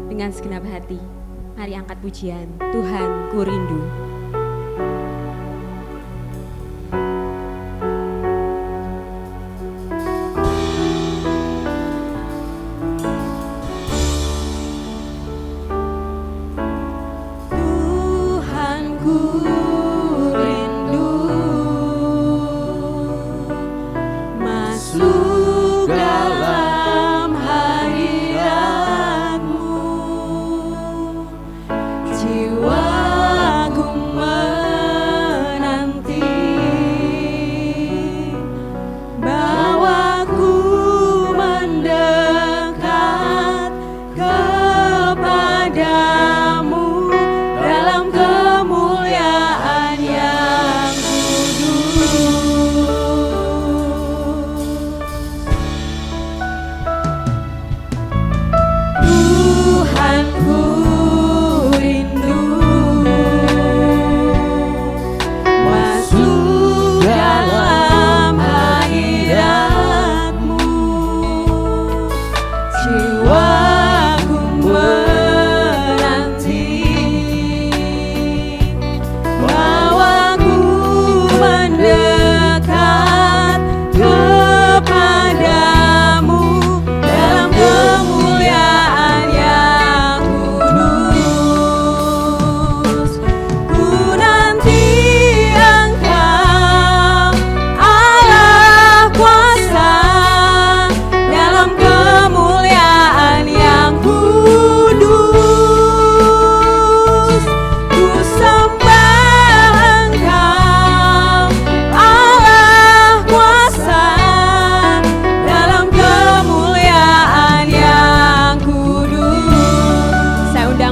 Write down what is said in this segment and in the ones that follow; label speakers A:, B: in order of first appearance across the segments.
A: dengan segenap hati. Mari angkat pujian, Tuhan ku rindu.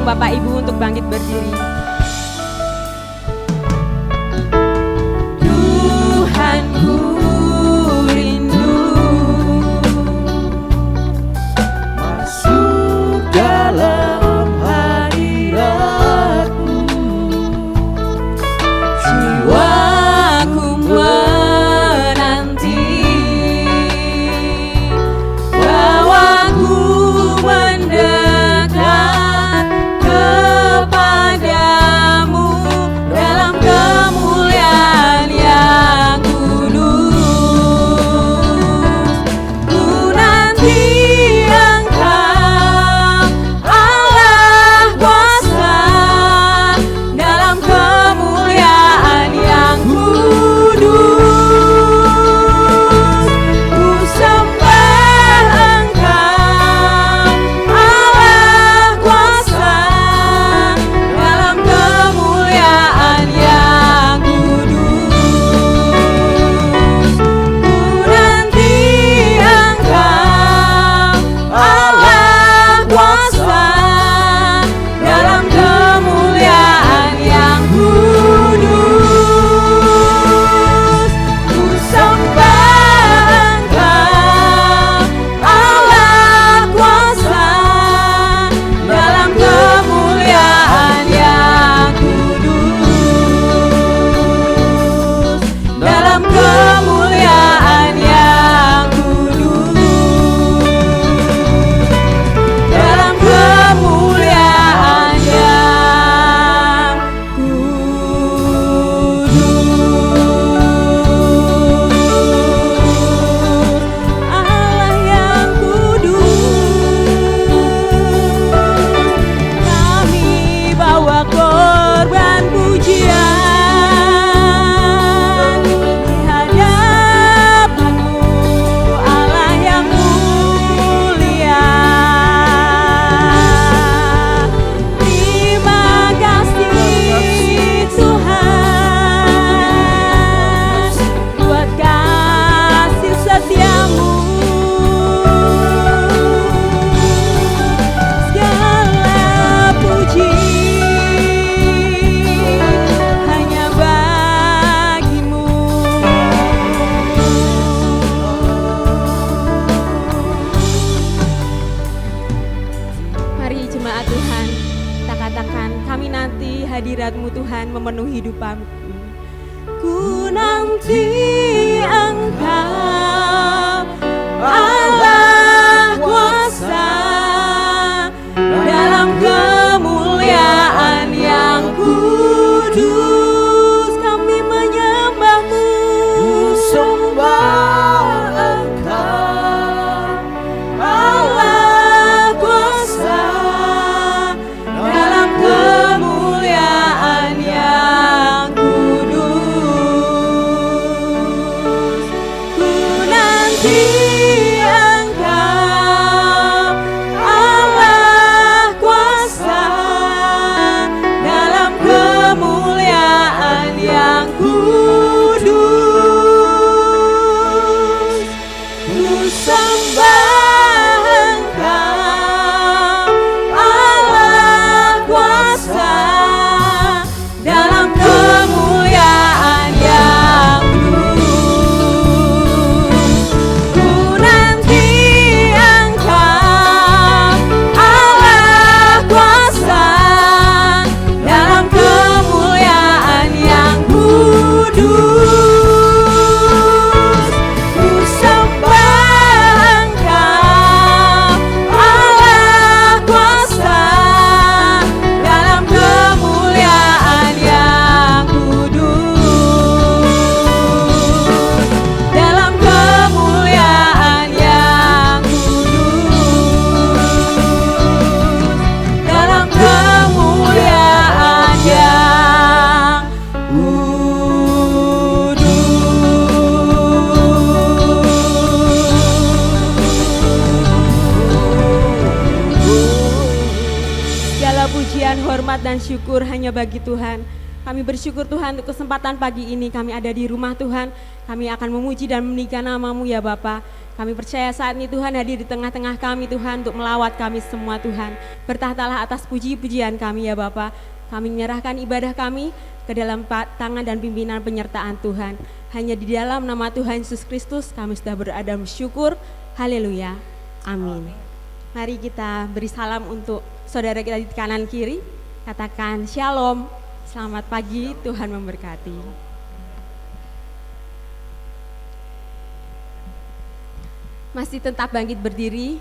A: Bapak Ibu untuk bangkit berdiri. Tuhan ku rindu
B: masuk dalam hadirat-Mu,
A: jiwaku menanti bahwa ku mendekat kepadamu dalam kemuliaan yang kudus. Ku nanti Engkau Allah kuasa dalam kemuliaan yang kudus. Ku sembah Engkau Allah kuasa dalam kemuliaan yang kudus. Ku nanti Engkau Allah kuasa dalam kemuliaan yang kudus. Ku sembah Engkau Allah kuasa dalam kemuliaan yang kudus, dalam kemuliaan yang kudus, dalam kemuliaan yang kudus. Allah yang kudus, kami bawa korban pujian di hadapan-Mu, Allah yang mulia. Terima kasih Tuhan buat kasih setia-Mu. Segala puji hanya bagi-Mu. Mari jemaat Tuhan, kita katakan kami nanti hadirat-Mu Tuhan memenuhi hidup kami. Ku nanti Engkau Allah kuasa dalam dan hormat dan syukur hanya bagi Tuhan. Kami bersyukur Tuhan untuk kesempatan pagi ini kami ada di rumah Tuhan. Kami akan memuji dan meninggikan nama-Mu ya Bapa. Kami percaya saat ini Tuhan hadir di tengah-tengah kami Tuhan untuk melawat kami semua Tuhan. Bertahtalah atas puji-pujian kami ya Bapa. Kami menyerahkan ibadah kami ke dalam tangan dan pimpinan penyertaan Tuhan. Hanya di dalam nama Tuhan Yesus Kristus kami sudah berada bersyukur. Haleluya. Amin. Mari kita beri salam untuk saudara kita di kanan kiri. Katakan shalom. Selamat pagi, Tuhan memberkati. Masih tetap bangkit berdiri.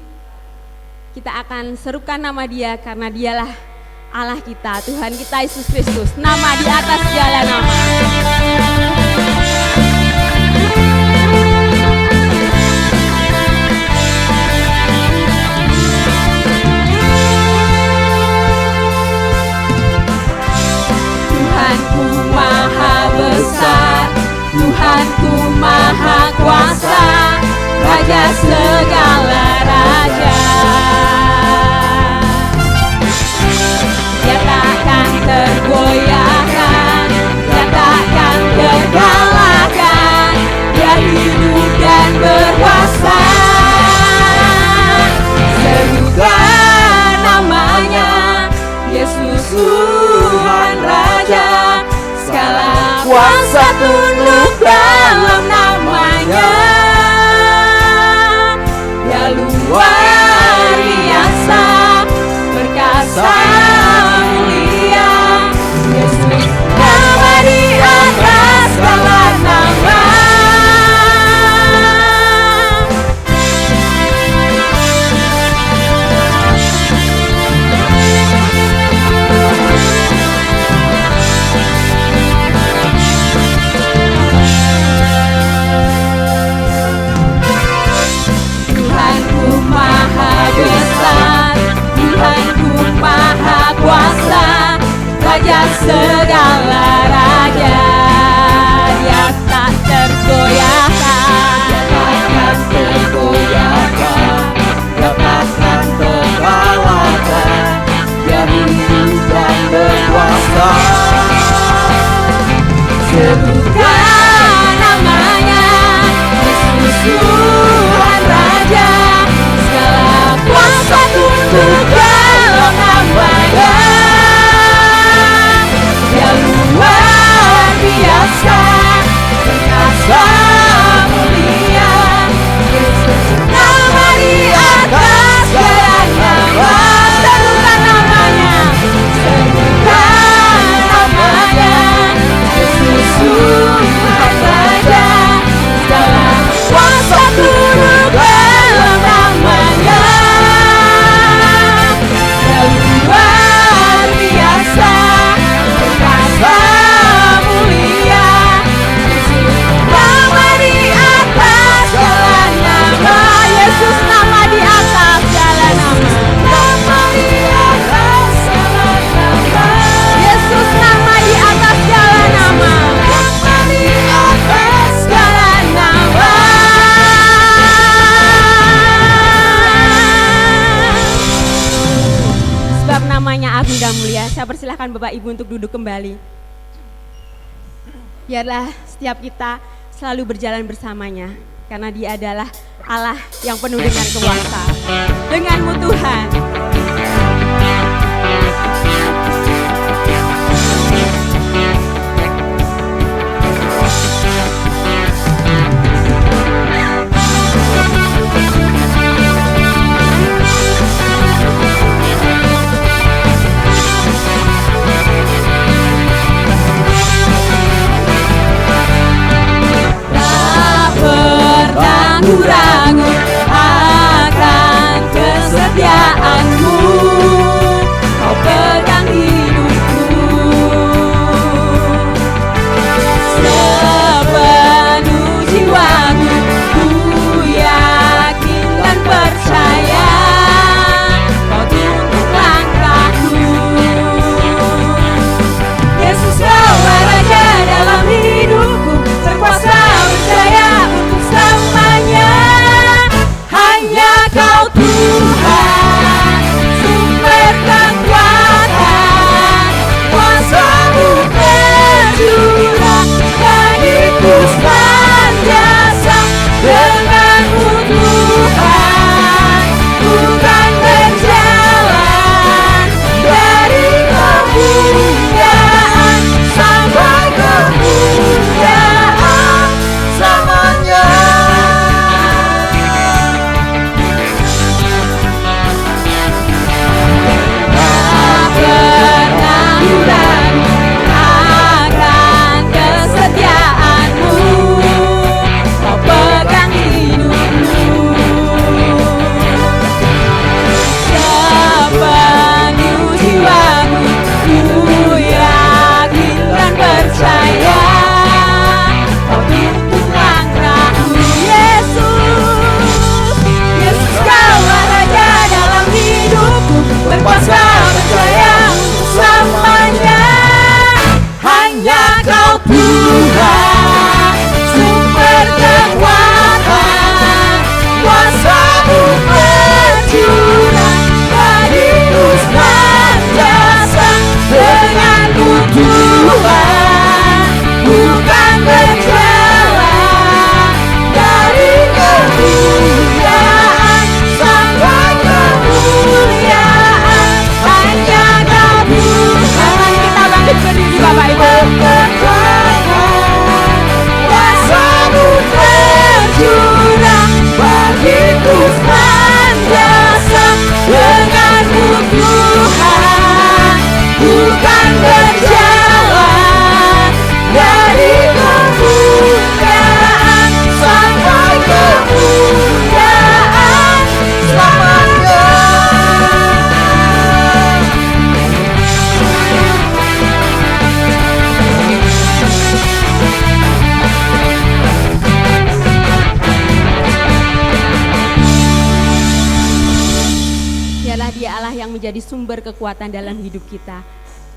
A: Kita akan serukan nama Dia karena Dialah Allah kita, Tuhan kita Yesus Kristus. Nama di atas segala nama. Tuhanku maha besar, Tuhanku maha kuasa, Raja segala raja. Dia takkan tergoyahkan, dia takkan terkalahkan, dia hidup dan berkuasa. Serukan namanya, Yesus Tuhan Raja. Segala kuasa tunduk dalam namanya. Dia luar biasa, perkasa mulia. Yesus nama di atas segala nama. Tuhanku maha kuasa, Raja segala raja. Dia tak tergoyahkan, dia takkan tergoyahkan, dia takkan terkalahkan, dia hidup dan berkuasa. Serukan namanya, Yesus Tuhan Raja. Segala kuasa tunduk dalam namanya. Dia luar biasa, perkasa mulia. Yesus nama di atas segala nama. Serukan namanya, serukan namanya. Yesus Tuhan Raja. Segala kuasa tunduk dalam namanya. Dia luar biasa, perkasa mulia. Yesus nama di atas segala nama. Yesus nama di atas segala nama. Nama di atas segala nama. Yesus nama di atas segala nama. Nama di atas segala nama. Sebab namanya agung dan mulia. Saya persilahkan Bapak Ibu untuk duduk kembali. Biarlah setiap kita selalu berjalan bersamanya, karena Dia adalah Allah yang penuh dengan kuasa. Denganmu Tuhan. Ragu-ragu akan kesetiaan Biarlah Dia Allah yang menjadi sumber kekuatan dalam hidup kita.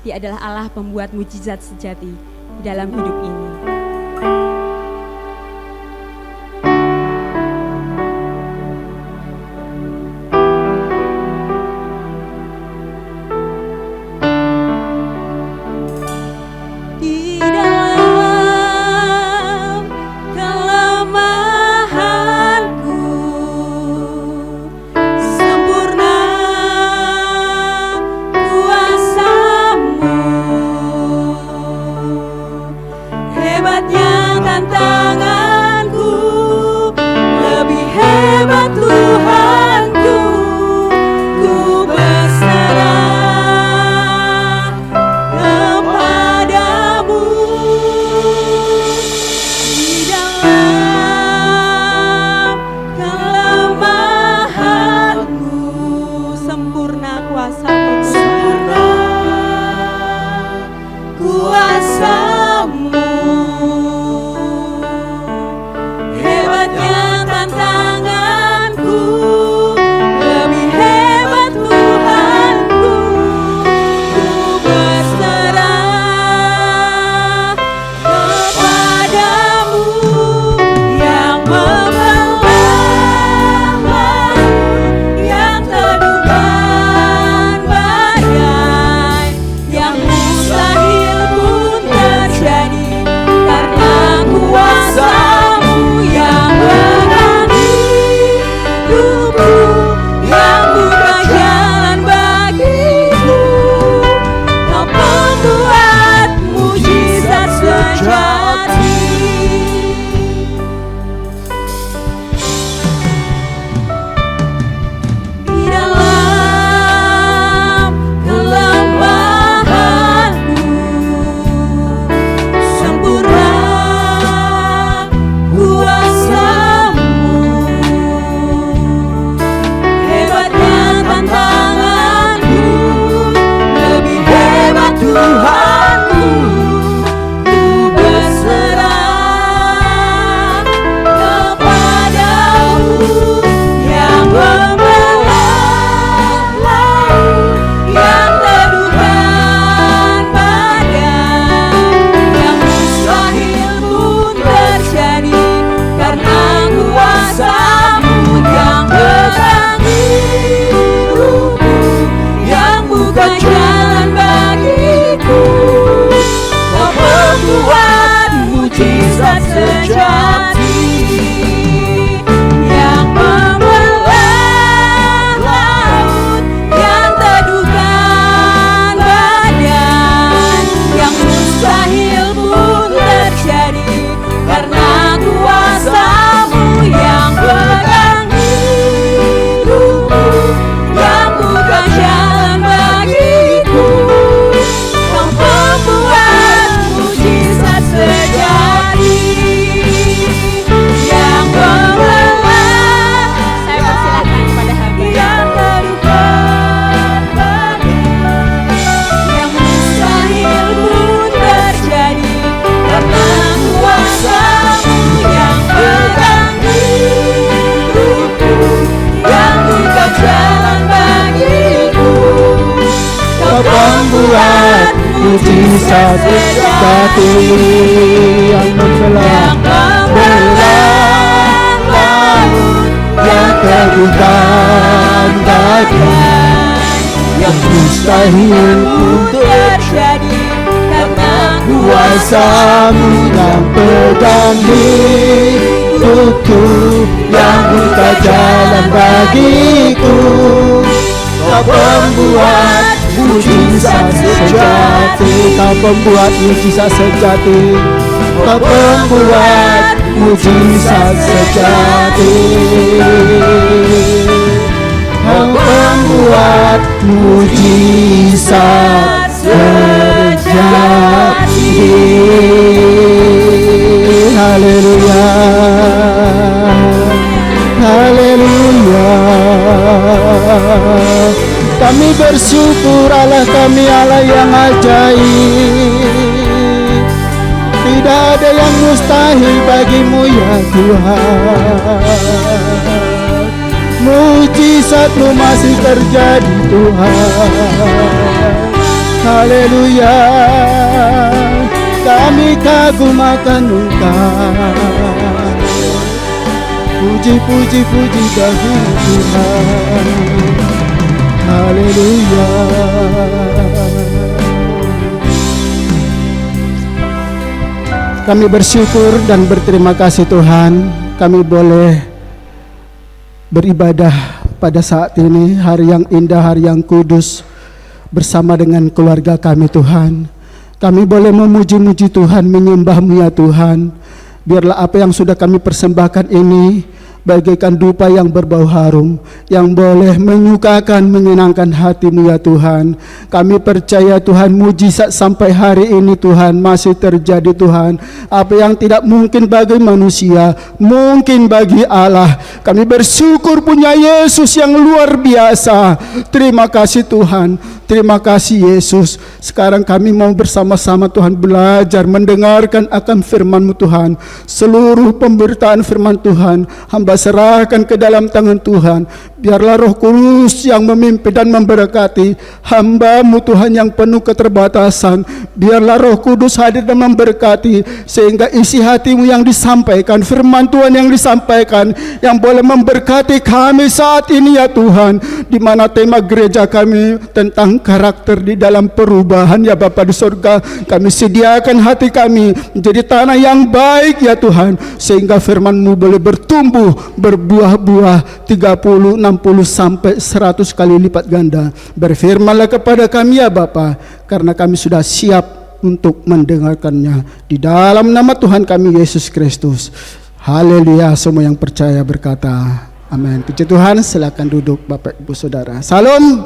A: Dia adalah Allah pembuat mujizat sejati di dalam hidup ini.
B: mujizat sejati yang membelah laut, yang teguhkan badan, yang mustahil pun terjadi karena kuasa-Mu yang pegang hidupku, yang buka jalan bagiku. Kau pembuat mujizat sejati, Kau pembuat mujizat sejati, Kau pembuat mujizat sejati, Kau pembuat mujizat sejati. Haleluya, haleluya. Kami bersyukur Allah kami Allah yang ajaib. Tidak ada yang mustahil bagi-Mu ya Tuhan. Mujizat-Mu masih terjadi Tuhan. Haleluya, kami kagum akan Engkau. Puji, puji, puji bagi Tuhan. Haleluya. Kami bersyukur dan berterima kasih Tuhan, kami boleh beribadah pada saat ini, hari yang indah, hari yang kudus, bersama dengan keluarga kami Tuhan. Kami boleh memuji-muji Tuhan, menyembah-Mu ya Tuhan. Biarlah apa yang sudah kami persembahkan ini bagaikan dupa yang berbau harum, yang boleh menyukakan, menyenangkan hati-Mu ya Tuhan. Kami percaya Tuhan, mujizat sampai hari ini Tuhan masih terjadi Tuhan. Apa yang tidak mungkin bagi manusia, mungkin bagi Allah. Kami bersyukur punya Yesus yang luar biasa. Terima kasih Tuhan, terima kasih Yesus. Sekarang kami mau bersama-sama Tuhan belajar mendengarkan akan firman-Mu Tuhan. Seluruh pemberitaan firman Tuhan hamba serahkan ke dalam tangan Tuhan. Biarlah Roh Kudus yang memimpin dan memberkati hamba-Mu Tuhan yang penuh keterbatasan. Biarlah Roh Kudus hadir dan memberkati, sehingga isi hati-Mu yang disampaikan, firman Tuhan yang disampaikan, yang boleh memberkati kami saat ini ya Tuhan. Di mana tema gereja kami tentang karakter di dalam perubahan ya Bapa di surga. Kami sediakan hati kami menjadi tanah yang baik ya Tuhan, sehingga firman-Mu boleh bertumbuh, berbuah-buah 30, 60 sampai 100 kali lipat ganda. Berfirmanlah kepada kami ya Bapa, karena kami sudah siap untuk mendengarkannya. Di dalam nama Tuhan kami Yesus Kristus. Haleluya. Semua yang percaya berkata amin. Puji Tuhan. Silakan duduk Bapak Ibu Saudara. Salam.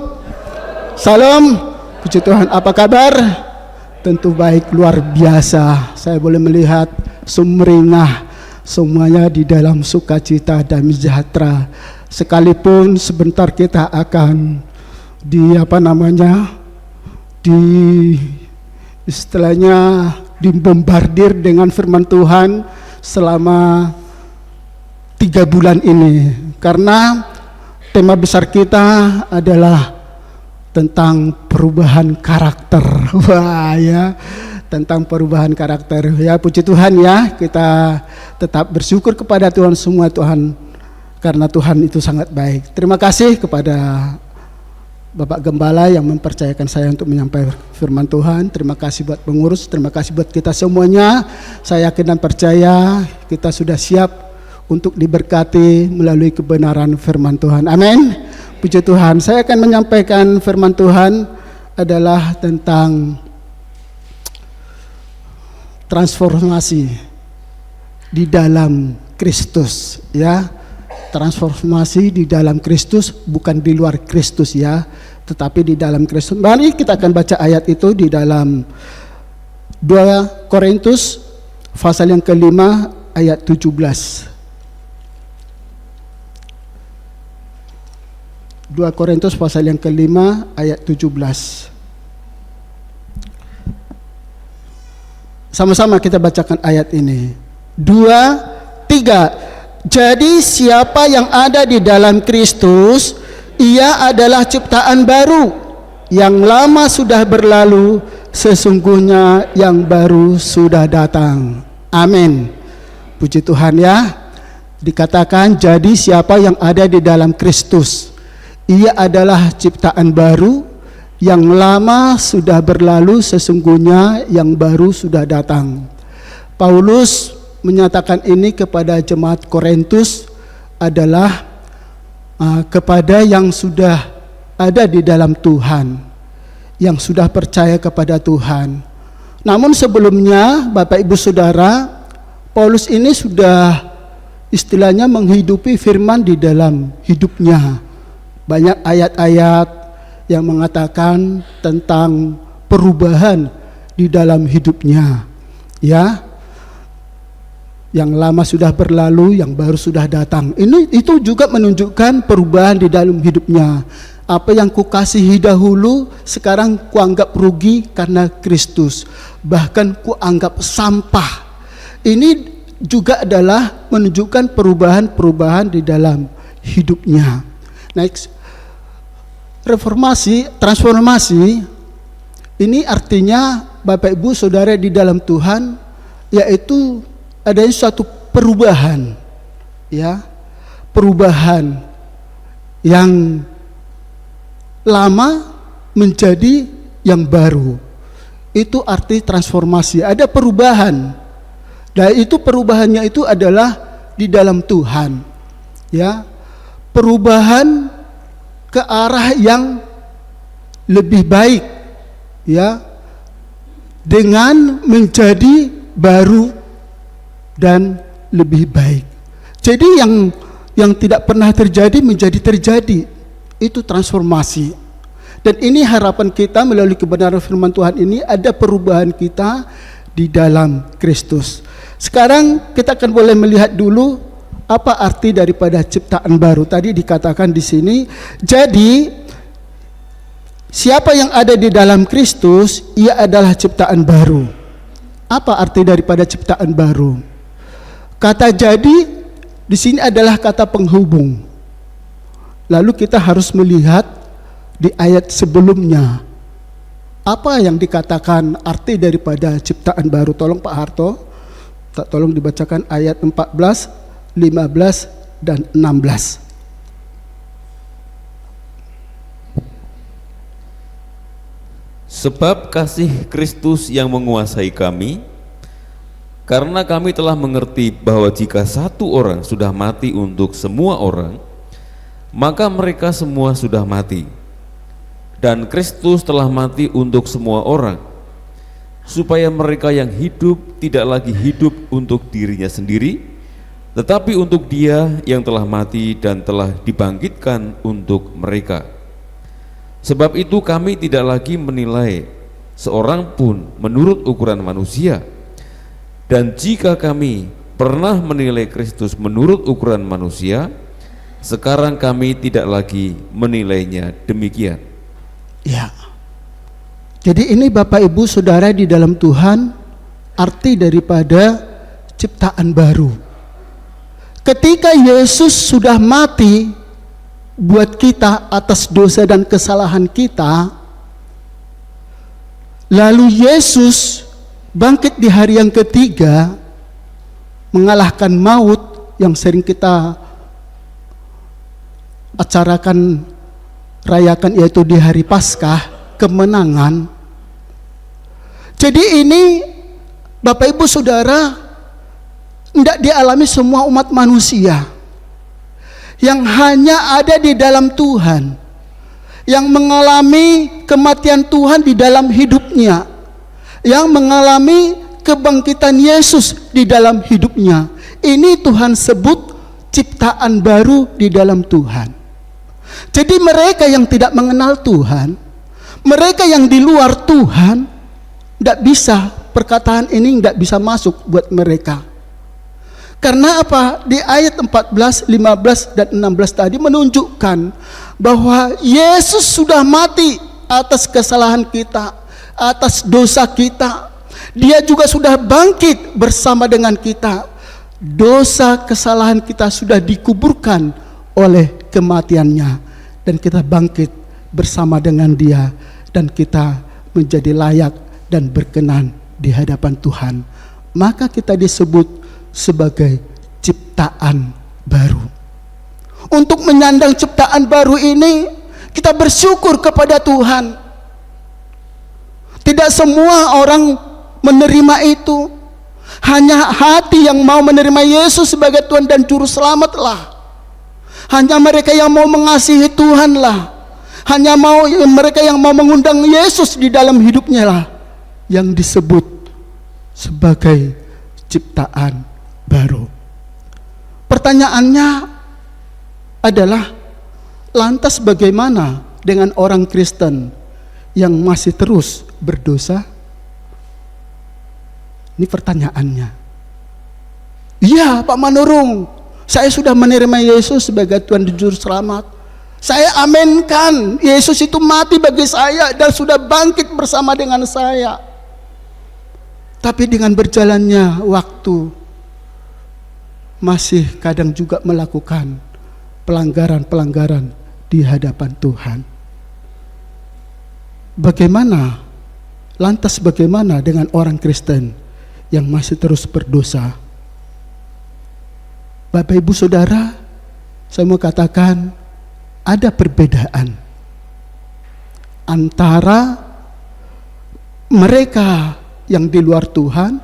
B: Salam. Puji Tuhan. Apa kabar? Tentu baik, luar biasa. Saya boleh melihat sumringah, semuanya di dalam sukacita dan sejahtera. Sekalipun sebentar kita akan istilahnya dibombardir dengan firman Tuhan selama 3 bulan ini. Karena tema besar kita adalah tentang perubahan karakter. Wah ya, tentang perubahan karakter. Ya puji Tuhan ya, kita tetap bersyukur kepada Tuhan semua Tuhan, karena Tuhan itu sangat baik. Terima kasih kepada Bapak Gembala yang mempercayakan saya untuk menyampaikan firman Tuhan. Terima kasih buat pengurus, terima kasih buat kita semuanya. Saya yakin dan percaya kita sudah siap untuk diberkati melalui kebenaran firman Tuhan. Amin. Puji Tuhan. Saya akan menyampaikan firman Tuhan adalah tentang transformasi di dalam Kristus ya. Transformasi di dalam Kristus, bukan di luar Kristus ya, tetapi di dalam Kristus. Mari kita akan baca ayat itu di dalam 2 Korintus pasal yang kelima ayat 17. 2 Korintus pasal yang kelima ayat 17. Sama-sama kita bacakan ayat ini. 2, 3. Jadi siapa yang ada di dalam Kristus, ia adalah ciptaan baru. Yang lama sudah berlalu, sesungguhnya yang baru sudah datang. Amin. Puji Tuhan ya. Dikatakan jadi siapa yang ada di dalam Kristus, ia adalah ciptaan baru. Yang lama sudah berlalu, sesungguhnya yang baru sudah datang. Paulus menyatakan ini kepada jemaat Korintus adalah kepada yang sudah ada di dalam Tuhan, yang sudah percaya kepada Tuhan. Namun sebelumnya Bapak Ibu Saudara, Paulus ini sudah istilahnya menghidupi firman di dalam hidupnya. Banyak ayat-ayat yang mengatakan tentang perubahan di dalam hidupnya. Ya, yang lama sudah berlalu, yang baru sudah datang. Itu juga menunjukkan perubahan di dalam hidupnya. Apa yang kukasihi dahulu, sekarang kuanggap rugi karena Kristus. Bahkan kuanggap sampah. Ini juga adalah menunjukkan perubahan-perubahan di dalam hidupnya. Next. Reformasi, transformasi ini artinya Bapak Ibu Saudara di dalam Tuhan, yaitu adanya suatu perubahan, ya, perubahan yang lama menjadi yang baru. Itu arti transformasi. Ada perubahan, dan itu perubahannya itu adalah di dalam Tuhan, ya, perubahan ke arah yang lebih baik, ya, dengan menjadi baru dan lebih baik. Jadi yang tidak pernah terjadi menjadi terjadi, itu transformasi. Dan ini harapan kita melalui kebenaran firman Tuhan ini, ada perubahan kita di dalam Kristus. Sekarang kita akan boleh melihat dulu apa arti daripada ciptaan baru. Tadi dikatakan di sini, jadi siapa yang ada di dalam Kristus, ia adalah ciptaan baru. Apa arti daripada ciptaan baru? Kata jadi di sini adalah kata penghubung. Lalu kita harus melihat di ayat sebelumnya apa yang dikatakan arti daripada ciptaan baru. Tolong Pak Harto, tolong dibacakan ayat 14, 15 dan 16.
C: Sebab kasih Kristus yang menguasai kami, karena kami telah mengerti bahwa jika satu orang sudah mati untuk semua orang, maka mereka semua sudah mati. Dan Kristus telah mati untuk semua orang, supaya mereka yang hidup tidak lagi hidup untuk dirinya sendiri, tetapi untuk Dia yang telah mati dan telah dibangkitkan untuk mereka. Sebab itu kami tidak lagi menilai seorang pun menurut ukuran manusia. Dan jika kami pernah menilai Kristus menurut ukuran manusia, sekarang kami tidak lagi menilainya demikian.
B: Ya. Jadi ini Bapak Ibu Saudara di dalam Tuhan, arti daripada ciptaan baru. Ketika Yesus sudah mati buat kita atas dosa dan kesalahan kita, lalu Yesus bangkit di hari yang ketiga, mengalahkan maut yang sering kita acarakan, rayakan, yaitu di hari Paskah, kemenangan. Jadi ini Bapak Ibu Saudara, tidak dialami semua umat manusia, yang hanya ada di dalam Tuhan, yang mengalami kematian Tuhan di dalam hidupnya, yang mengalami kebangkitan Yesus di dalam hidupnya. Ini Tuhan sebut ciptaan baru di dalam Tuhan. Jadi mereka yang tidak mengenal Tuhan, mereka yang di luar Tuhan, tidak bisa, perkataan ini tidak bisa masuk buat mereka. Karena apa? Di ayat 14, 15 dan 16 tadi menunjukkan bahwa Yesus sudah mati atas kesalahan kita, atas dosa kita. Dia juga sudah bangkit bersama dengan kita. Dosa kesalahan kita sudah dikuburkan oleh kematiannya, dan kita bangkit bersama dengan Dia, dan kita menjadi layak dan berkenan di hadapan Tuhan. Maka kita disebut sebagai ciptaan baru. Untuk menyandang ciptaan baru ini, kita bersyukur kepada Tuhan. Tidak semua orang menerima itu. Hanya hati yang mau menerima Yesus sebagai Tuhan dan Juru Selamatlah. Hanya mereka yang mau mengasihi Tuhanlah. Hanya mereka yang mau mengundang Yesus di dalam hidupnya lah, yang disebut sebagai ciptaan baru. Pertanyaannya adalah, lantas bagaimana dengan orang Kristen yang masih terus berdosa? Ini pertanyaannya. Iya Pak Manurung, saya sudah menerima Yesus sebagai Tuhan dan Juru Selamat. Saya aminkan, Yesus itu mati bagi saya dan sudah bangkit bersama dengan saya. Tapi dengan berjalannya waktu, masih kadang juga melakukan pelanggaran-pelanggaran di hadapan Tuhan. Lantas bagaimana dengan orang Kristen yang masih terus berdosa? Bapak Ibu Saudara, saya mau katakan ada perbedaan antara mereka yang di luar Tuhan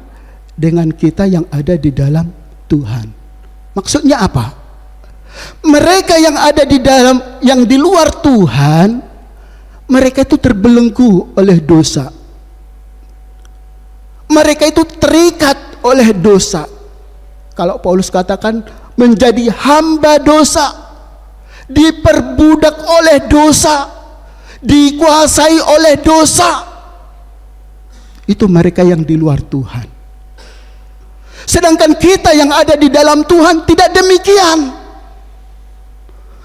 B: dengan kita yang ada di dalam Tuhan. Maksudnya apa? Mereka yang ada yang di luar Tuhan, mereka itu terbelenggu oleh dosa. Mereka itu terikat oleh dosa. Kalau Paulus katakan menjadi hamba dosa, diperbudak oleh dosa, dikuasai oleh dosa. Itu mereka yang di luar Tuhan. Sedangkan kita yang ada di dalam Tuhan tidak demikian.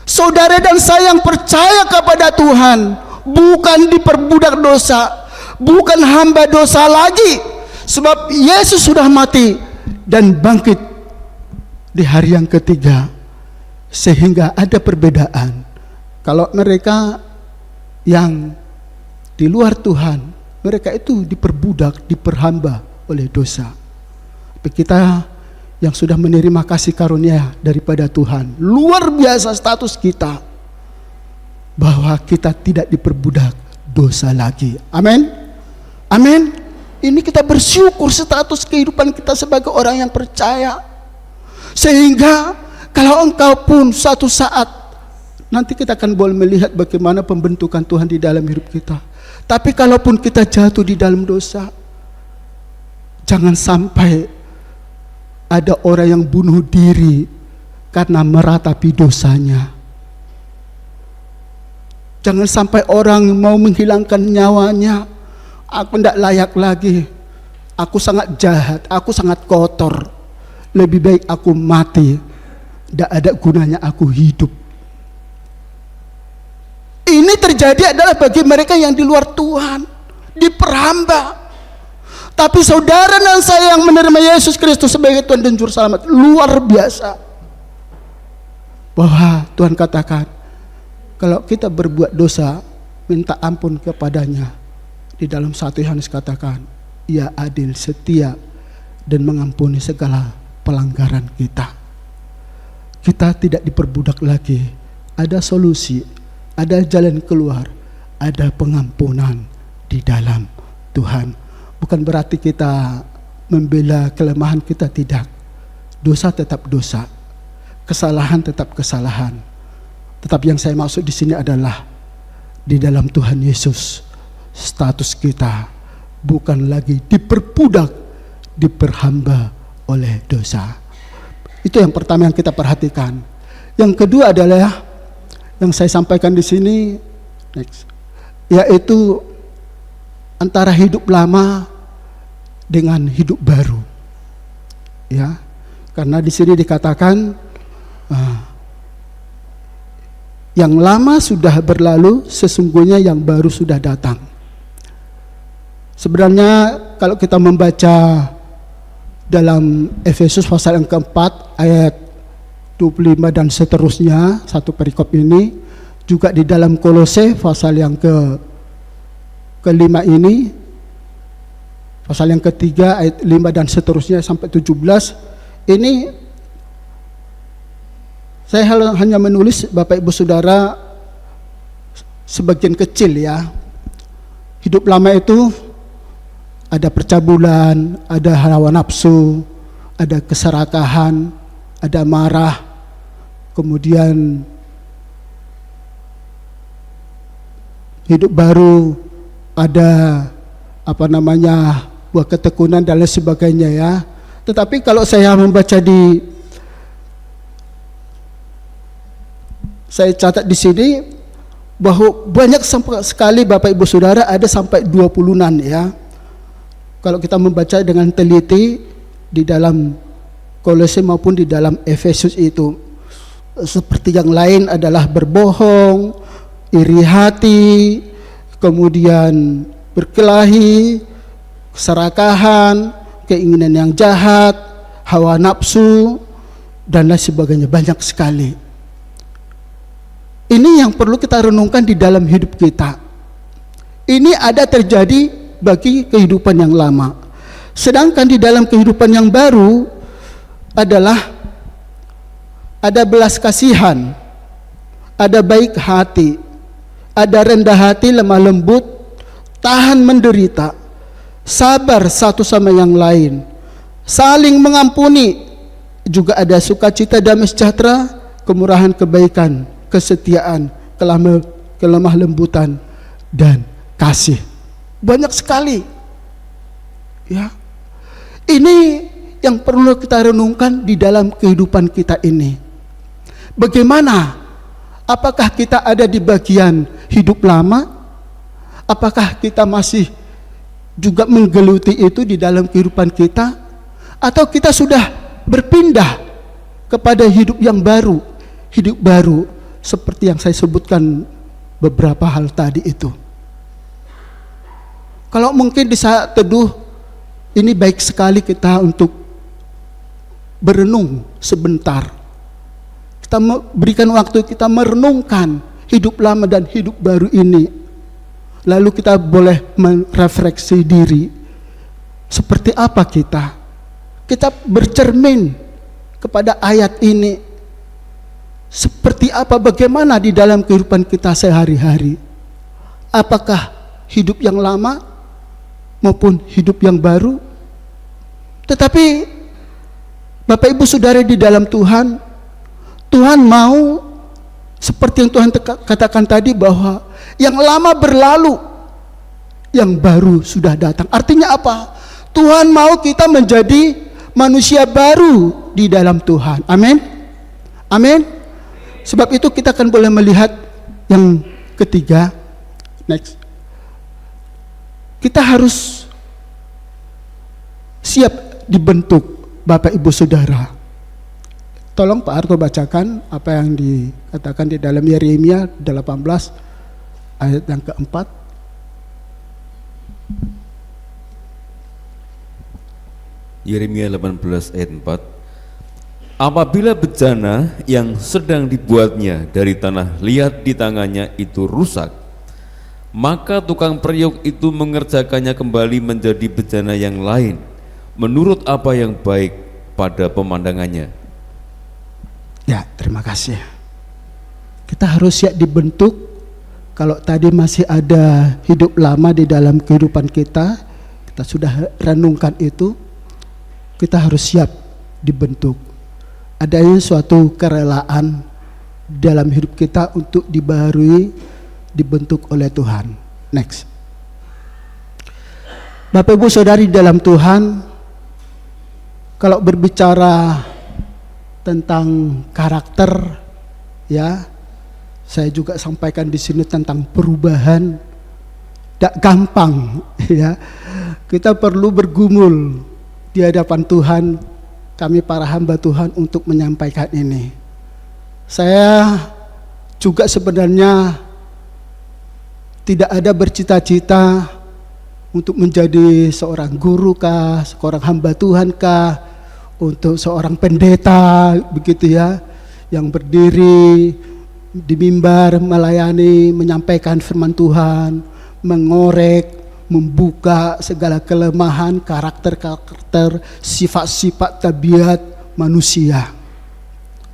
B: Saudara dan saya yang percaya kepada Tuhan bukan diperbudak dosa, bukan hamba dosa lagi, sebab Yesus sudah mati dan bangkit di hari yang ketiga. Sehingga ada perbedaan. Kalau mereka yang di luar Tuhan, mereka itu diperbudak, diperhamba oleh dosa. Tapi kita yang sudah menerima kasih karunia daripada Tuhan, luar biasa status kita, bahwa kita tidak diperbudak dosa lagi. Amin. Amin. Ini kita bersyukur status kehidupan kita sebagai orang yang percaya. Sehingga kalau engkau pun suatu saat nanti kita akan boleh melihat bagaimana pembentukan Tuhan di dalam hidup kita. Tapi kalaupun kita jatuh di dalam dosa, jangan sampai ada orang yang bunuh diri karena meratapi dosanya. Jangan sampai orang mau menghilangkan nyawanya. Aku tidak layak lagi, aku sangat jahat, aku sangat kotor, lebih baik aku mati, tidak ada gunanya aku hidup. Ini terjadi adalah bagi mereka yang di luar Tuhan, diperhamba. Tapi saudara dan saya yang menerima Yesus Kristus sebagai Tuhan dan Juru Selamat, luar biasa. Bahwa Tuhan katakan, kalau kita berbuat dosa, minta ampun kepadanya. Di dalam 1 Yohanes katakan, Ia adil, setia, dan mengampuni segala pelanggaran kita. Kita tidak diperbudak lagi. Ada solusi, ada jalan keluar, ada pengampunan di dalam Tuhan. Bukan berarti kita membela kelemahan kita, tidak. Dosa tetap dosa, kesalahan tetap kesalahan. Tetapi yang saya maksud di sini adalah di dalam Tuhan Yesus, status kita bukan lagi diperbudak, diperhamba oleh dosa. Itu yang pertama yang kita perhatikan. Yang kedua adalah yang saya sampaikan di sini, yaitu antara hidup lama dengan hidup baru. Ya, karena di sini dikatakan yang lama sudah berlalu, sesungguhnya yang baru sudah datang. Sebenarnya kalau kita membaca dalam Efesus pasal yang keempat ayat 25 dan seterusnya, satu perikop ini, juga di dalam Kolose pasal yang kelima ini, pasal yang ketiga ayat 5 dan seterusnya sampai 17, ini saya hanya menulis Bapak Ibu Saudara sebagian kecil ya. Hidup lama itu ada percabulan, ada hawa nafsu, ada keserakahan, ada marah, kemudian hidup baru, ada buah ketekunan dan lain sebagainya ya. Tetapi kalau saya membaca saya catat di sini bahwa banyak sekali Bapak Ibu Saudara, ada sampai 20-an ya. Kalau kita membaca dengan teliti di dalam Kolose maupun di dalam Efesus itu, seperti yang lain adalah berbohong, iri hati, kemudian berkelahi, keserakahan, keinginan yang jahat, hawa nafsu, dan lain sebagainya, banyak sekali. Ini yang perlu kita renungkan di dalam hidup kita. Ini ada terjadi bagi kehidupan yang lama. Sedangkan di dalam kehidupan yang baru adalah ada belas kasihan, ada baik hati, ada rendah hati, lemah lembut, tahan menderita, sabar satu sama yang lain, saling mengampuni, juga ada sukacita, damai sejahtera, kemurahan, kebaikan, kesetiaan, kelemah lembutan, dan kasih. Banyak sekali, ya. Ini yang perlu kita renungkan di dalam kehidupan kita ini. Bagaimana? Apakah kita ada di bagian hidup lama? Apakah kita masih juga menggeluti itu di dalam kehidupan kita? Atau kita sudah berpindah kepada hidup yang baru? Hidup baru seperti yang saya sebutkan beberapa hal tadi itu. Kalau mungkin di saat teduh, ini baik sekali kita untuk berenung sebentar. Kita berikan waktu kita merenungkan hidup lama dan hidup baru ini. Lalu kita boleh merefleksi diri. Seperti apa kita? Kita bercermin kepada ayat ini. Seperti apa, bagaimana di dalam kehidupan kita sehari-hari? Apakah hidup yang lama maupun hidup yang baru? Tetapi Bapak Ibu Saudara di dalam Tuhan, Tuhan mau seperti yang Tuhan katakan tadi, bahwa yang lama berlalu, yang baru sudah datang. Artinya apa? Tuhan mau kita menjadi manusia baru di dalam Tuhan. Amin. Amin. Sebab itu kita akan boleh melihat yang ketiga. Next. Kita harus siap dibentuk, Bapak Ibu Saudara. Tolong Pak Arto bacakan apa yang dikatakan di dalam Yeremia 18 ayat yang keempat.
C: Yeremia 18 ayat 4. Apabila bejana yang sedang dibuatnya dari tanah liat di tangannya itu rusak, maka tukang periuk itu mengerjakannya kembali menjadi bejana yang lain, menurut apa yang baik pada pemandangannya.
B: Ya, terima kasih. Kita harus siap dibentuk. Kalau tadi masih ada hidup lama di dalam kehidupan kita, kita sudah renungkan itu, kita harus siap dibentuk. Adanya suatu kerelaan dalam hidup kita untuk dibaharui, dibentuk oleh Tuhan. Next. Bapak Ibu Saudari dalam Tuhan, kalau berbicara tentang karakter, ya, saya juga sampaikan di sini tentang perubahan. Tidak gampang, ya. Kita perlu bergumul di hadapan Tuhan, kami para hamba Tuhan, untuk menyampaikan ini. Saya juga sebenarnya tidak ada bercita-cita untuk menjadi seorang guru kah, seorang hamba Tuhan kah, untuk seorang pendeta begitu ya, yang berdiri di mimbar melayani, menyampaikan firman Tuhan, mengorek, membuka segala kelemahan, karakter-karakter, sifat-sifat tabiat manusia.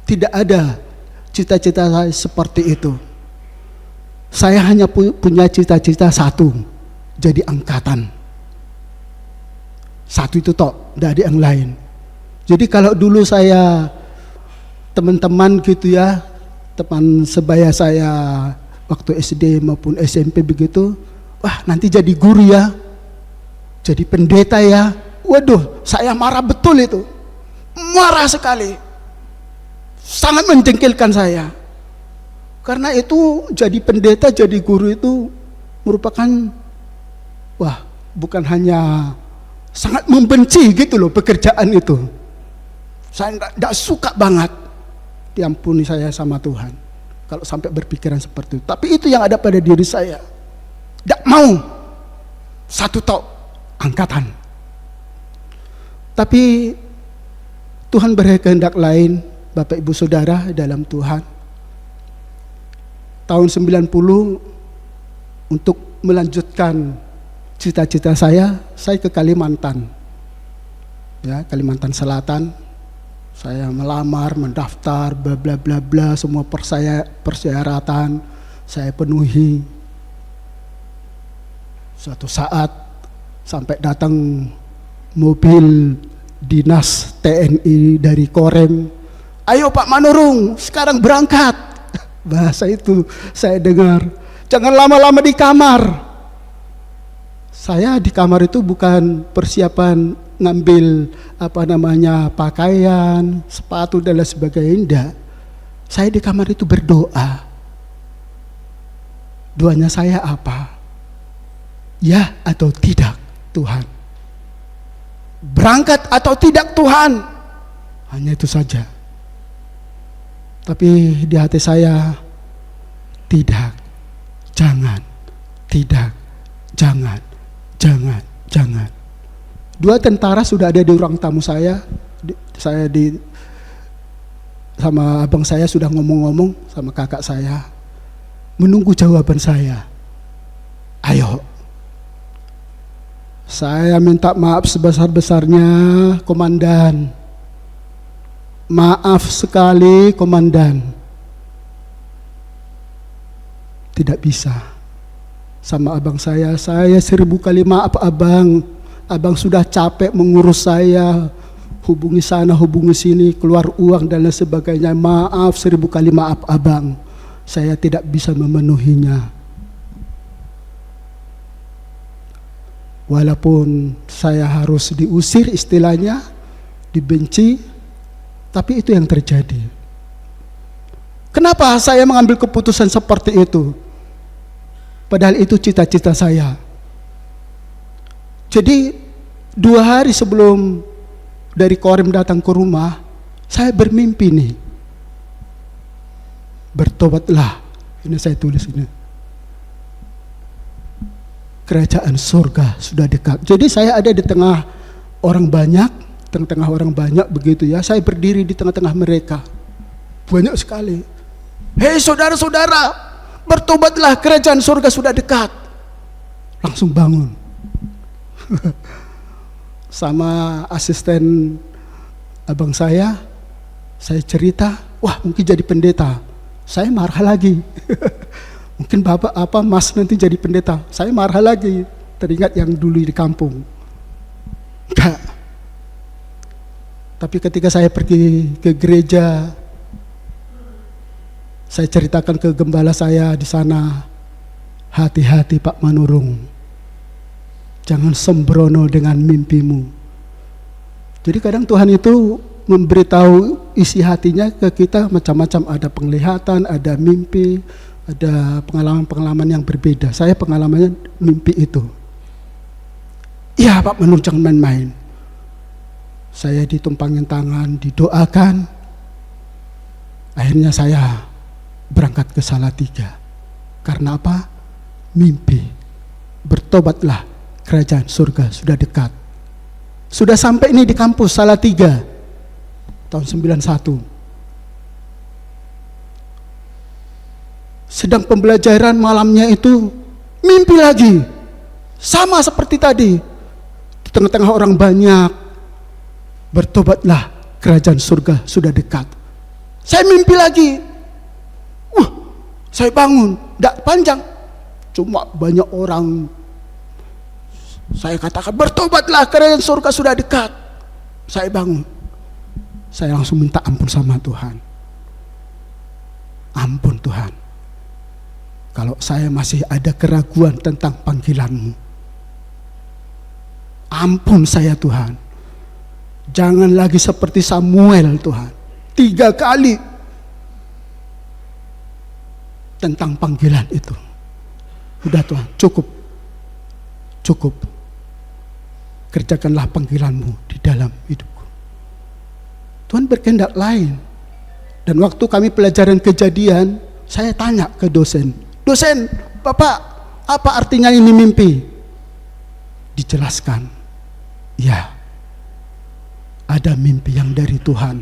B: Tidak ada cita-cita saya seperti itu. Saya hanya punya cita-cita satu, jadi angkatan. Satu itu tok, tidak ada yang lain. Jadi kalau dulu saya, teman-teman gitu ya, teman sebaya saya waktu SD maupun SMP begitu, wah nanti jadi guru ya, jadi pendeta ya. Waduh, saya marah betul itu, marah sekali, sangat menjengkelkan saya. Karena itu jadi pendeta, jadi guru itu merupakan, wah, bukan hanya sangat membenci gitu loh pekerjaan itu. Saya tidak suka banget, diampuni saya sama Tuhan kalau sampai berpikiran seperti itu. Tapi itu yang ada pada diri saya. Tidak mau satu tok angkatan. Tapi Tuhan berkehendak lain, Bapak Ibu Saudara dalam Tuhan. tahun 90 untuk melanjutkan cita-cita saya ke Kalimantan. Ya, Kalimantan Selatan. Saya melamar, mendaftar, bla bla bla bla, semua persyaratan saya penuhi. Suatu saat sampai datang mobil dinas TNI dari Korem. Ayo Pak Manurung, sekarang berangkat. Bahasa itu saya dengar. Jangan lama-lama di kamar. Saya di kamar itu bukan persiapan ngambil pakaian, sepatu dan lain sebagainya. Enggak. Saya di kamar itu berdoa. Doanya saya apa? Ya atau tidak Tuhan? Berangkat atau tidak Tuhan? Hanya itu saja. Tapi di hati saya, tidak, jangan, tidak, jangan, jangan, jangan. 2 tentara sudah ada di ruang tamu saya. Sama abang saya sudah ngomong-ngomong sama kakak saya, menunggu jawaban saya. Ayo. Saya minta maaf sebesar-besarnya, komandan. Maaf sekali, komandan. Tidak bisa. Sama abang saya 1000 kali maaf abang. Abang sudah capek mengurus saya. Hubungi sana, hubungi sini, keluar uang dan lain sebagainya. Maaf, 1000 kali maaf abang. Saya tidak bisa memenuhinya. Walaupun saya harus diusir istilahnya, dibenci, tapi itu yang terjadi. Kenapa saya mengambil keputusan seperti itu? Padahal itu cita-cita saya. Jadi 2 hari sebelum dari Korem datang ke rumah, saya bermimpi nih. Bertobatlah. Ini saya tulis ini. Kerajaan surga sudah dekat. Jadi saya ada di tengah orang banyak, tengah-tengah orang banyak begitu ya. Saya berdiri di tengah-tengah mereka. Banyak sekali. Hei saudara-saudara, bertobatlah, kerajaan surga sudah dekat. Langsung bangun. Sama asisten abang saya cerita, wah mungkin jadi pendeta. Saya marah lagi. Mungkin bapak mas nanti jadi pendeta. Saya marah lagi. Teringat yang dulu di kampung. Enggak. Tapi ketika saya pergi ke gereja, saya ceritakan ke gembala saya di sana, hati-hati Pak Manurung. Jangan sembrono dengan mimpimu. Jadi kadang Tuhan itu memberitahu isi hatinya ke kita macam-macam. Ada penglihatan, ada mimpi, ada pengalaman-pengalaman yang berbeda. Saya pengalamannya mimpi itu. Iya Pak Manurung, jangan main-main. Saya ditumpangin tangan, didoakan. Akhirnya saya berangkat ke Salatiga. Karena apa? Mimpi. Bertobatlah, kerajaan surga sudah dekat. Sudah sampai ini di kampus Salatiga tahun 91. Sedang pembelajaran malamnya itu mimpi lagi. Sama seperti tadi. Di tengah-tengah orang banyak. Bertobatlah, kerajaan surga sudah dekat. Saya mimpi lagi. Saya bangun, tidak panjang. Cuma banyak orang. Saya katakan, bertobatlah, kerajaan surga sudah dekat. Saya bangun. Saya langsung minta ampun sama Tuhan. Ampun Tuhan. Kalau saya masih ada keraguan tentang panggilan-Mu. Ampun saya Tuhan. Jangan lagi seperti Samuel Tuhan. 3 kali tentang panggilan itu. Udah Tuhan, cukup. Cukup. Kerjakanlah panggilan-Mu di dalam hidupku. Tuhan berkehendak lain. Dan waktu kami pelajaran Kejadian, saya tanya ke dosen, Bapak, apa artinya ini mimpi? Dijelaskan, ya, ada mimpi yang dari Tuhan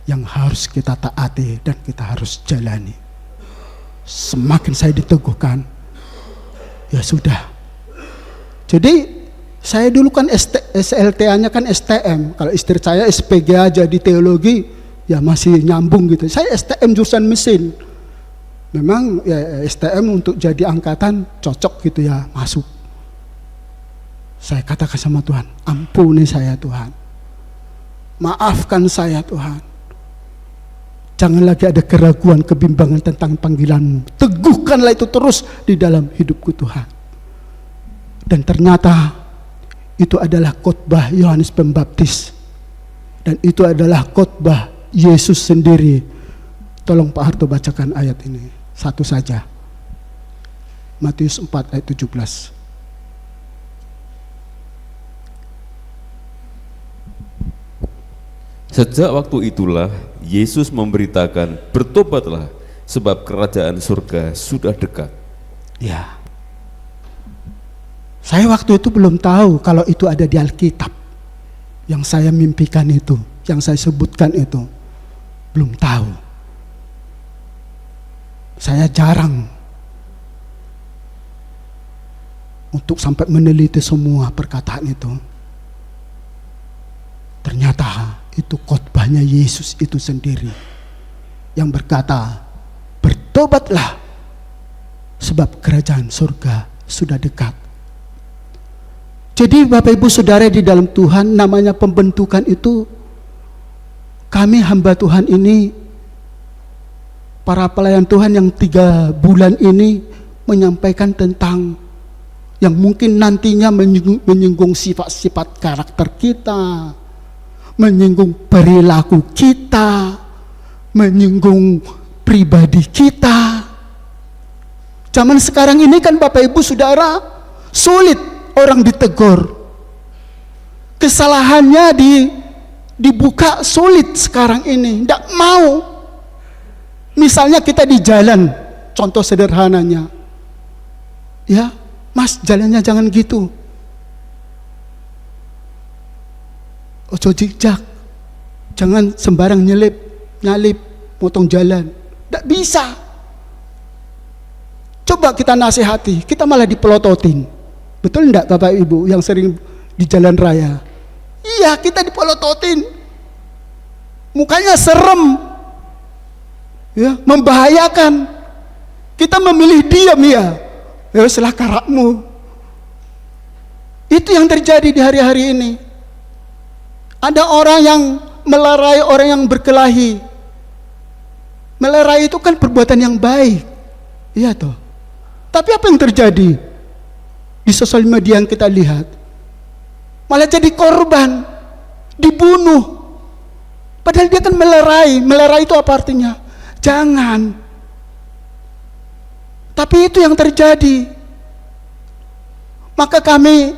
B: yang harus kita taati dan kita harus jalani. semakin saya diteguhkan. Ya sudah. Jadi saya dulu kan SLTA-nya kan STM. Kalau istri saya SPG aja di teologi, ya masih nyambung gitu. Saya STM jurusan mesin. Memang ya STM untuk jadi angkatan cocok gitu ya, masuk. Saya katakan sama Tuhan, ampuni saya Tuhan. Maafkan saya Tuhan. Jangan lagi ada keraguan, kebimbangan tentang panggilan-Mu. Teguhkanlah itu terus di dalam hidupku Tuhan. Dan ternyata itu adalah khotbah Yohanes Pembaptis. Dan itu adalah khotbah Yesus sendiri. Tolong Pak Harto bacakan ayat ini. Satu saja. Matius 4 ayat 17.
C: Sejak waktu itulah Yesus memberitakan, bertobatlah sebab kerajaan surga sudah dekat.
B: Ya. Saya waktu itu belum tahu kalau itu ada di Alkitab. Yang saya mimpikan itu, yang saya sebutkan itu, belum tahu. Saya jarang untuk sampai meneliti semua perkataan itu. Ternyata itu khotbahnya Yesus itu sendiri yang berkata, bertobatlah sebab kerajaan surga sudah dekat. Jadi Bapak Ibu Saudara di dalam Tuhan, namanya pembentukan itu, kami hamba Tuhan ini, para pelayan Tuhan yang 3 bulan ini menyampaikan tentang yang mungkin nantinya menyinggung sifat-sifat karakter kita, menyinggung perilaku kita, menyinggung pribadi kita. Zaman sekarang ini kan Bapak Ibu Saudara, sulit orang ditegur. Kesalahannya dibuka sulit sekarang ini, tidak mau. Misalnya kita di jalan, contoh sederhananya, ya Mas jalannya jangan gitu, ojo zigzag, jangan sembarang nyalip, potong jalan, tidak bisa. Coba kita nasihati, kita malah dipelototin. Betul enggak Bapak Ibu yang sering di jalan raya? Iya, kita dipelototin. Mukanya serem. Ya, membahayakan. Kita memilih diam ya. Ya salah karakmu. Itu yang terjadi di hari-hari ini. Ada orang yang melerai orang yang berkelahi. Melerai itu kan perbuatan yang baik. Iya toh. Tapi apa yang terjadi? Di sosial media yang kita lihat, malah jadi korban, dibunuh. Padahal dia kan melerai. Melerai itu apa artinya? Jangan. Tapi itu yang terjadi. Maka kami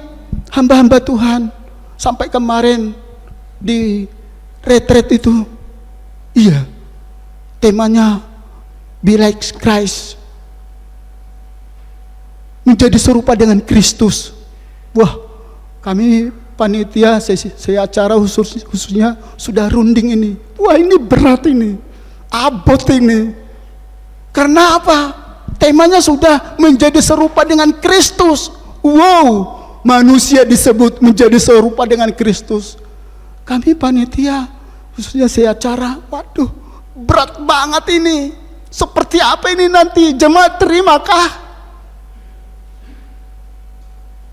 B: hamba-hamba Tuhan sampai kemarin di retreat itu, iya, temanya Be Like Christ, menjadi serupa dengan Kristus. Wah, kami panitia saya acara khususnya sudah runding ini. Wah, ini berat ini, abot ini. Karena apa? Temanya sudah menjadi serupa dengan Kristus. Wow, manusia disebut menjadi serupa dengan Kristus. Kami panitia khususnya saya acara, waduh, berat banget ini. Seperti apa ini nanti? Jemaat terimakah?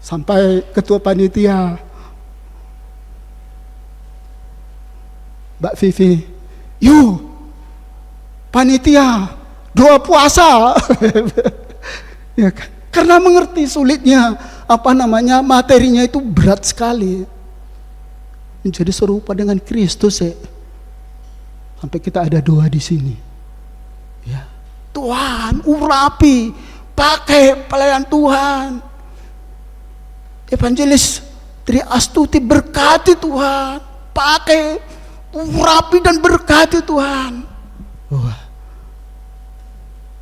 B: Sampai ketua panitia Mbak Vivi, yuk panitia doa puasa. Ya kan? Karena mengerti sulitnya materinya itu berat sekali. Menjadi serupa dengan Kristus ya. Sampai kita ada doa di sini. Ya. Tuhan urapi, pakai pelayan Tuhan. Evangelis Tri Astuti berkati Tuhan, pakai, urapi dan berkati Tuhan. Wah,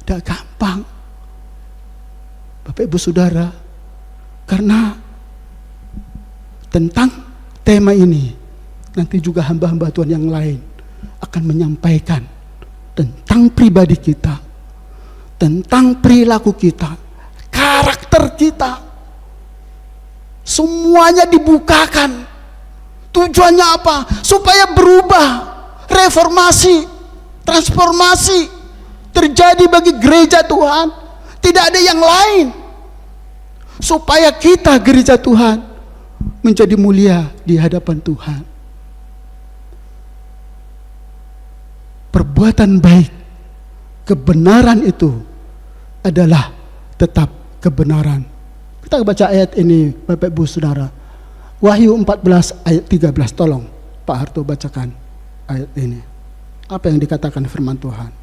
B: tidak gampang Bapak Ibu Saudara, karena tentang tema ini nanti juga hamba-hamba Tuhan yang lain akan menyampaikan tentang pribadi kita, tentang perilaku kita, karakter kita. Semuanya dibukakan. Tujuannya apa? Supaya berubah, reformasi, transformasi terjadi bagi gereja Tuhan. Tidak ada yang lain. Supaya kita gereja Tuhan menjadi mulia di hadapan Tuhan. Perbuatan baik, kebenaran itu adalah tetap kebenaran. Kita baca ayat ini Bapak Ibu Saudara. Wahyu 14 ayat 13, tolong Pak Harto bacakan ayat ini. Apa yang dikatakan firman Tuhan?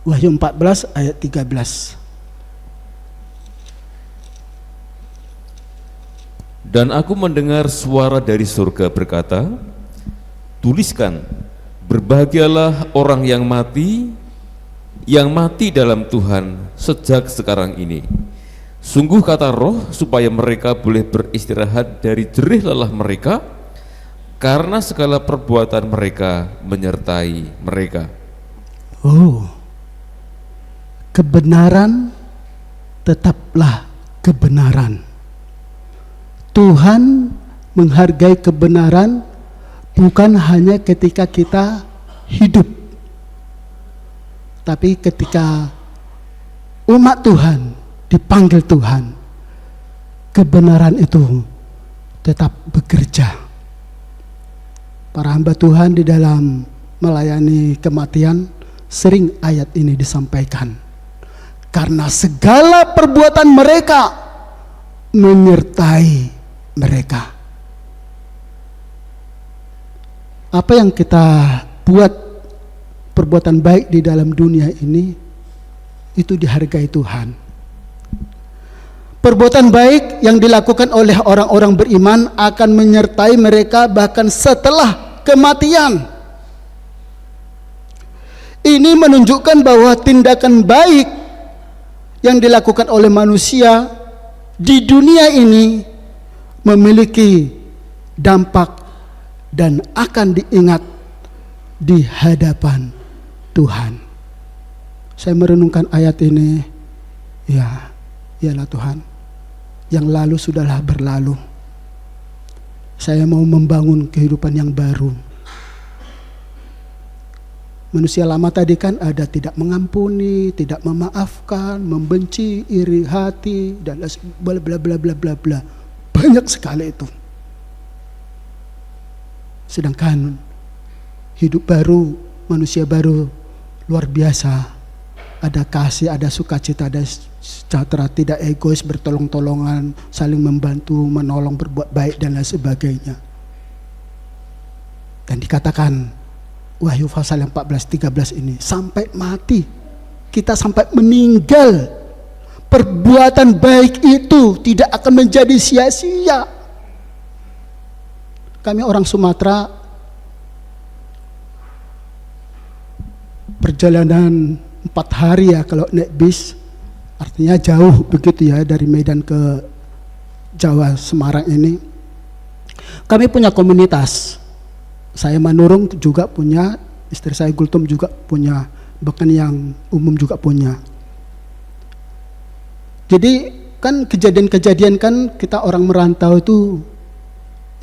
B: Wahyu 14 ayat 13.
C: Dan aku mendengar suara dari surga berkata, tuliskan, berbahagialah orang yang mati dalam Tuhan sejak sekarang ini. Sungguh kata Roh, supaya mereka boleh beristirahat dari jerih lelah mereka, karena segala perbuatan mereka menyertai mereka.
B: Oh, kebenaran tetaplah kebenaran. Tuhan menghargai kebenaran bukan hanya ketika kita hidup, tapi ketika umat Tuhan dipanggil Tuhan, kebenaran itu tetap bekerja. Para hamba Tuhan di dalam melayani kematian sering ayat ini disampaikan. Karena segala perbuatan mereka menyertai mereka. Apa yang kita buat perbuatan baik di dalam dunia ini, itu dihargai Tuhan. Perbuatan baik yang dilakukan oleh orang-orang beriman akan menyertai mereka bahkan setelah kematian. Ini menunjukkan bahwa tindakan baik yang dilakukan oleh manusia di dunia ini memiliki dampak dan akan diingat di hadapan Tuhan. Saya merenungkan ayat ini, yalah Tuhan, yang lalu sudahlah berlalu. Saya mau membangun kehidupan yang baru. Manusia lama tadi kan ada tidak mengampuni, tidak memaafkan, membenci, iri hati, dan bla bla bla bla bla bla. Banyak sekali itu. Sedangkan hidup baru, manusia baru luar biasa. Ada kasih, ada sukacita, ada sejahtera, tidak egois, bertolong-tolongan, saling membantu, menolong, berbuat baik dan lain sebagainya. Dan dikatakan Wahyu pasal yang 14-13 ini, sampai mati, kita sampai meninggal, perbuatan baik itu tidak akan menjadi sia-sia. Kami orang Sumatera, perjalanan 4 hari ya kalau naik bis, artinya jauh begitu ya dari Medan ke Jawa, Semarang ini. Kami punya komunitas. Saya Manurung juga punya, istri saya Gultum juga punya, bahkan yang umum juga punya. Jadi kan kejadian-kejadian kan kita orang merantau itu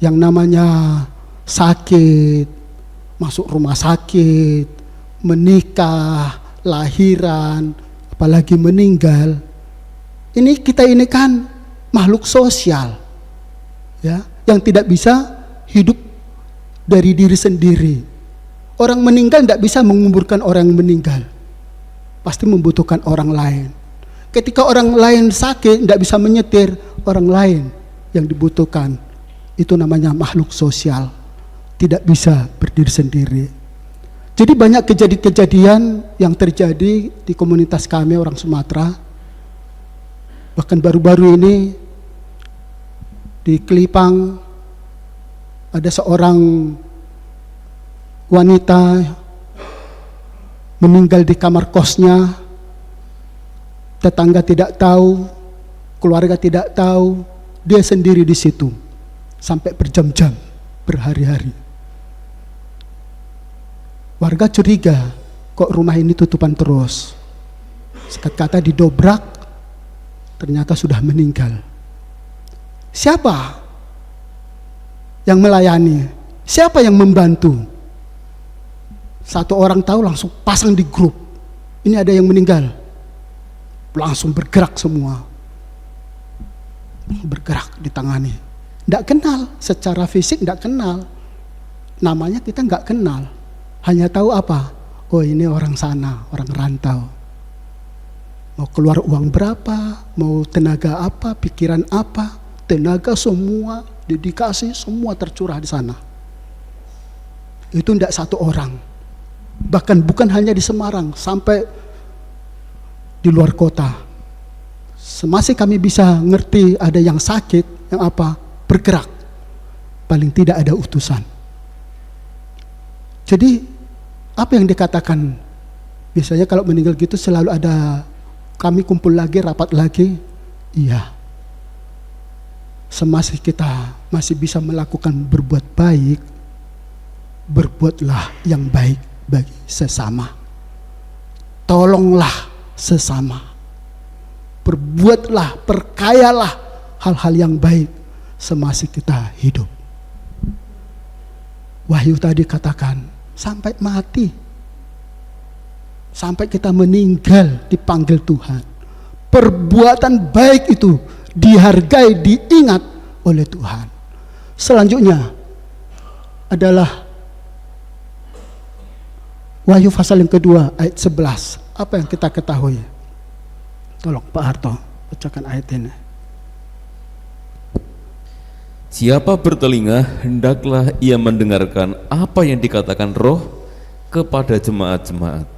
B: yang namanya sakit, masuk rumah sakit, menikah, lahiran, apalagi meninggal. Ini kita ini kan makhluk sosial, ya, yang tidak bisa hidup dari diri sendiri. Orang meninggal tidak bisa menguburkan orang yang meninggal, pasti membutuhkan orang lain. Ketika orang lain sakit, tidak bisa menyetir, orang lain yang dibutuhkan. Itu namanya makhluk sosial, tidak bisa berdiri sendiri. Jadi banyak kejadian-kejadian yang terjadi di komunitas kami orang Sumatera. Bahkan baru-baru ini di Kelipang ada seorang wanita meninggal di kamar kosnya, tetangga tidak tahu, keluarga tidak tahu, dia sendiri di situ sampai berjam-jam, berhari-hari. Warga curiga, kok rumah ini tutupan terus. Sekat kata didobrak, ternyata sudah meninggal. Siapa yang melayani? Siapa yang membantu? Satu orang tahu langsung pasang di grup. Ini ada yang meninggal. Langsung bergerak semua. Bergerak ditangani. Tidak kenal, secara fisik tidak kenal. Namanya kita nggak kenal. Hanya tahu apa? Oh, ini orang sana, orang rantau. Mau keluar uang berapa, mau tenaga apa, pikiran apa, tenaga semua, dedikasi semua tercurah di sana. Itu tidak satu orang. Bahkan bukan hanya di Semarang, sampai di luar kota. Semasih kami bisa ngerti ada yang sakit, yang apa, bergerak. Paling tidak ada utusan. Jadi apa yang dikatakan, biasanya kalau meninggal gitu selalu ada, kami kumpul lagi, rapat lagi. Iya, semasih kita masih bisa melakukan berbuat baik, berbuatlah yang baik bagi sesama. Tolonglah sesama. Berbuatlah, perkayalah hal-hal yang baik semasih kita hidup. Wahyu tadi katakan, sampai mati, sampai kita meninggal dipanggil Tuhan, perbuatan baik itu dihargai, diingat oleh Tuhan. Selanjutnya adalah Wahyu pasal yang kedua ayat 11. Apa yang kita ketahui? Tolong Pak Harto bacakan ayat ini.
C: Siapa bertelinga, hendaklah ia mendengarkan apa yang dikatakan Roh kepada jemaat-jemaat.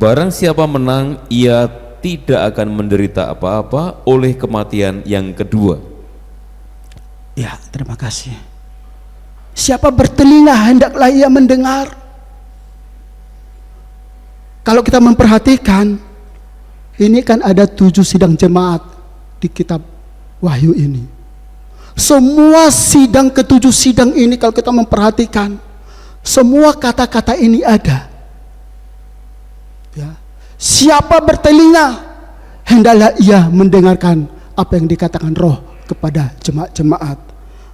C: Barang siapa menang, ia tidak akan menderita apa-apa oleh kematian yang kedua.
B: Ya, terima kasih. Siapa bertelinga, hendaklah ia mendengar. Kalau kita memperhatikan, ini kan ada 7 sidang jemaat di kitab Wahyu ini. Semua sidang, ke-7 sidang ini kalau kita memperhatikan, semua kata-kata ini ada. Ya. Siapa bertelinga, hendaklah ia mendengarkan apa yang dikatakan Roh kepada jemaat-jemaat.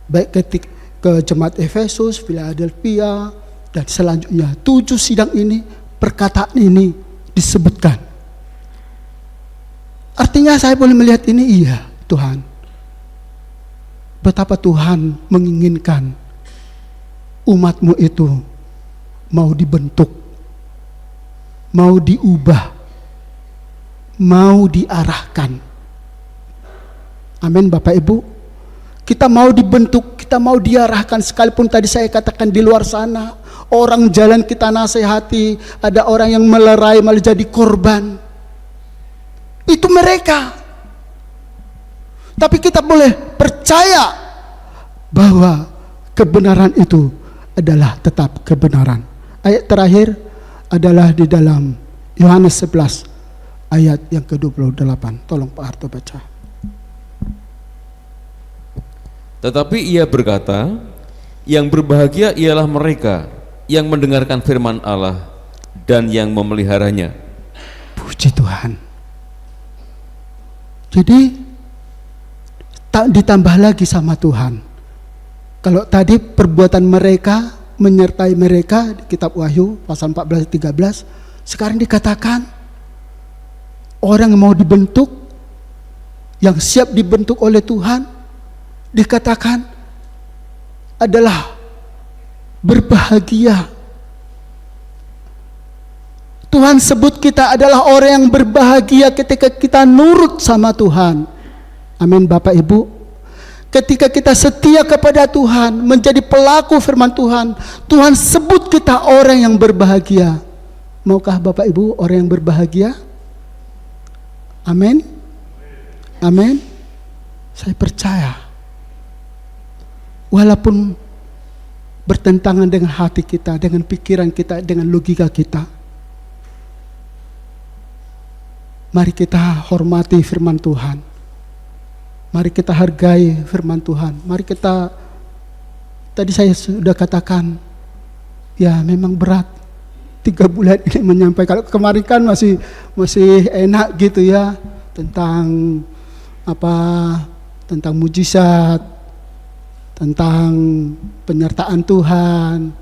B: Baik ke jemaat Efesus, Philadelphia, dan selanjutnya 7 sidang ini, perkataan ini disebutkan. Artinya saya boleh melihat ini, iya Tuhan. Betapa Tuhan menginginkan umat-Mu itu mau dibentuk, mau diubah, mau diarahkan. Amin Bapak Ibu. Kita mau dibentuk, kita mau diarahkan, sekalipun tadi saya katakan di luar sana orang jalan kita nasihati, ada orang yang melerai malah jadi korban. Itu mereka. Tapi kita boleh percaya bahwa kebenaran itu adalah tetap kebenaran. Ayat terakhir adalah di dalam Yohanes 11 ayat yang ke-28. Tolong Pak Harto baca.
C: Tetapi ia berkata, yang berbahagia ialah mereka yang mendengarkan firman Allah dan yang memeliharanya.
B: Puji Tuhan. Jadi tak ditambah lagi sama Tuhan. Kalau tadi perbuatan mereka menyertai mereka di kitab Wahyu pasal 14-13, sekarang dikatakan orang yang mau dibentuk, yang siap dibentuk oleh Tuhan, dikatakan adalah berbahagia. Tuhan sebut kita adalah orang yang berbahagia ketika kita nurut sama Tuhan. Amin Bapak Ibu. Ketika kita setia kepada Tuhan, menjadi pelaku firman Tuhan, Tuhan sebut kita orang yang berbahagia. Maukah Bapak Ibu orang yang berbahagia? Amin. Amin. Saya percaya. Walaupun bertentangan dengan hati kita, dengan pikiran kita, dengan logika kita, mari kita hormati firman Tuhan. Mari kita hargai firman Tuhan. Mari kita, tadi saya sudah katakan, ya memang berat. 3 bulan ini menyampaikan. Kemarin kan masih enak gitu ya, tentang tentang mujizat, tentang penyertaan Tuhan,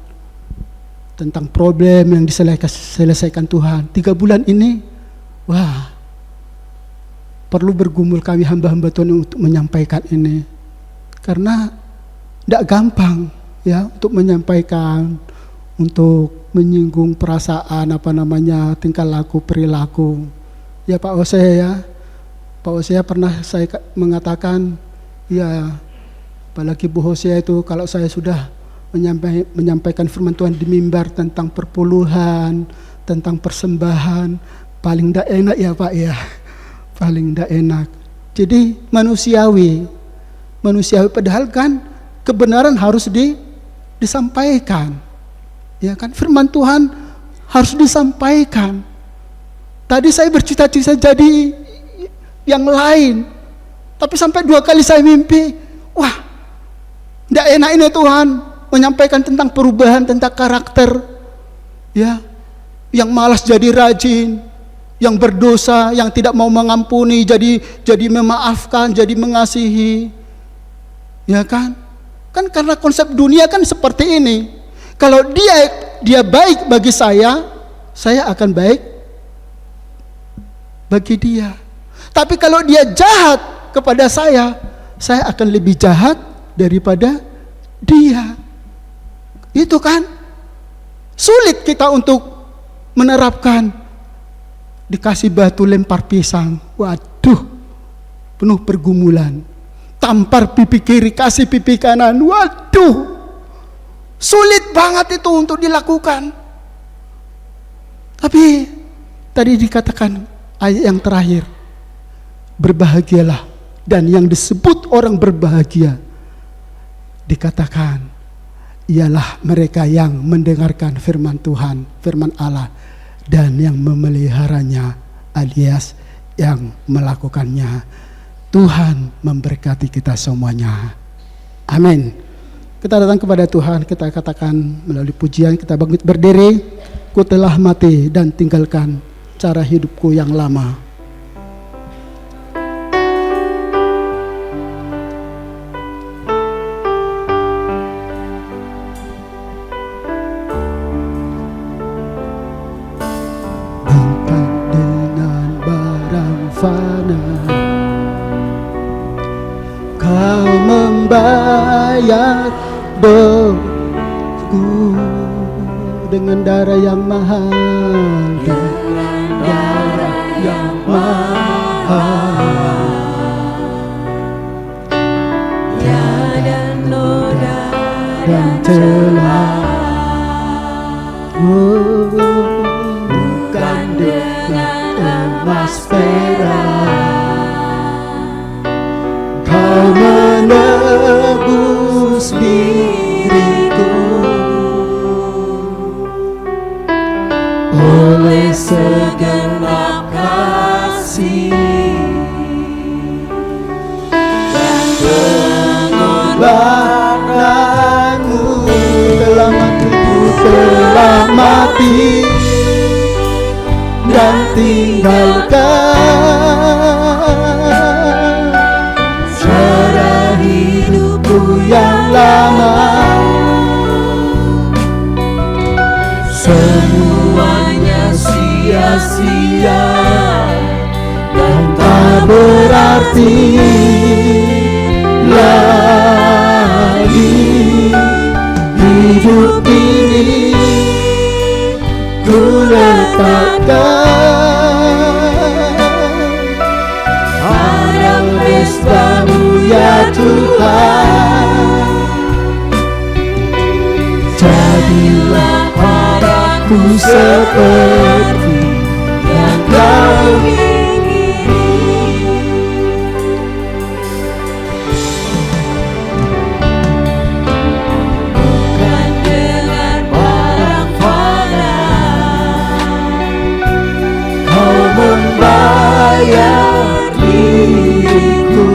B: tentang problem yang diselesaikan Tuhan. 3 bulan ini, wah, perlu bergumul kami hamba-hamba Tuhan untuk menyampaikan ini, karena tidak gampang ya untuk menyampaikan, untuk menyinggung perasaan tingkah laku, perilaku. Ya Pak Hosea ya, Pak Hosea pernah saya mengatakan, ya apalagi Bu Hosea itu kalau saya sudah menyampaikan firman Tuhan di mimbar tentang perpuluhan, tentang persembahan, paling tidak enak ya Pak ya, paling tidak enak. Jadi manusiawi padahal kan kebenaran harus disampaikan, ya kan, firman Tuhan harus disampaikan. Tadi saya bercita-cita jadi yang lain, tapi sampai 2 kali saya mimpi, wah, tidak enak ini Tuhan, menyampaikan tentang perubahan, tentang karakter, ya, yang malas jadi rajin, yang berdosa, yang tidak mau mengampuni, jadi memaafkan, jadi mengasihi, ya kan? Kan karena konsep dunia kan seperti ini. Kalau dia baik bagi saya akan baik bagi dia. Tapi kalau dia jahat kepada saya akan lebih jahat daripada dia. Itu kan sulit kita untuk menerapkan. Dikasih batu lempar pisang, waduh, penuh pergumulan. Tampar pipi kiri, kasih pipi kanan, waduh, sulit banget itu untuk dilakukan. Tapi tadi dikatakan ayat yang terakhir, berbahagialah, dan yang disebut orang berbahagia dikatakan ialah mereka yang mendengarkan firman Tuhan, firman Allah, dan yang memeliharanya alias yang melakukannya. Tuhan memberkati kita semuanya. Amin. Kita datang kepada Tuhan, kita katakan melalui pujian, kita bangkit berdiri. Ku telah mati dan tinggalkan cara hidupku yang lama. Kau membayar dosaku dengan darah yang mahal, dengan darah yang mahal. Tiada noda dan celah, bukan dengan emas perak. Kau menebus diriku oleh segenap kasih dan pengorbananmu. Telah matiku, telah mati dan tinggalkan cara hidupku yang lama. Semuanya sia-sia dan tak berarti lagi. Hidup ini ku letakkan harap pestamu ya Tuhan. Jadilah padaku seperti yang Kau ingini. Bukan dengan barang fana Kau membayar diriku.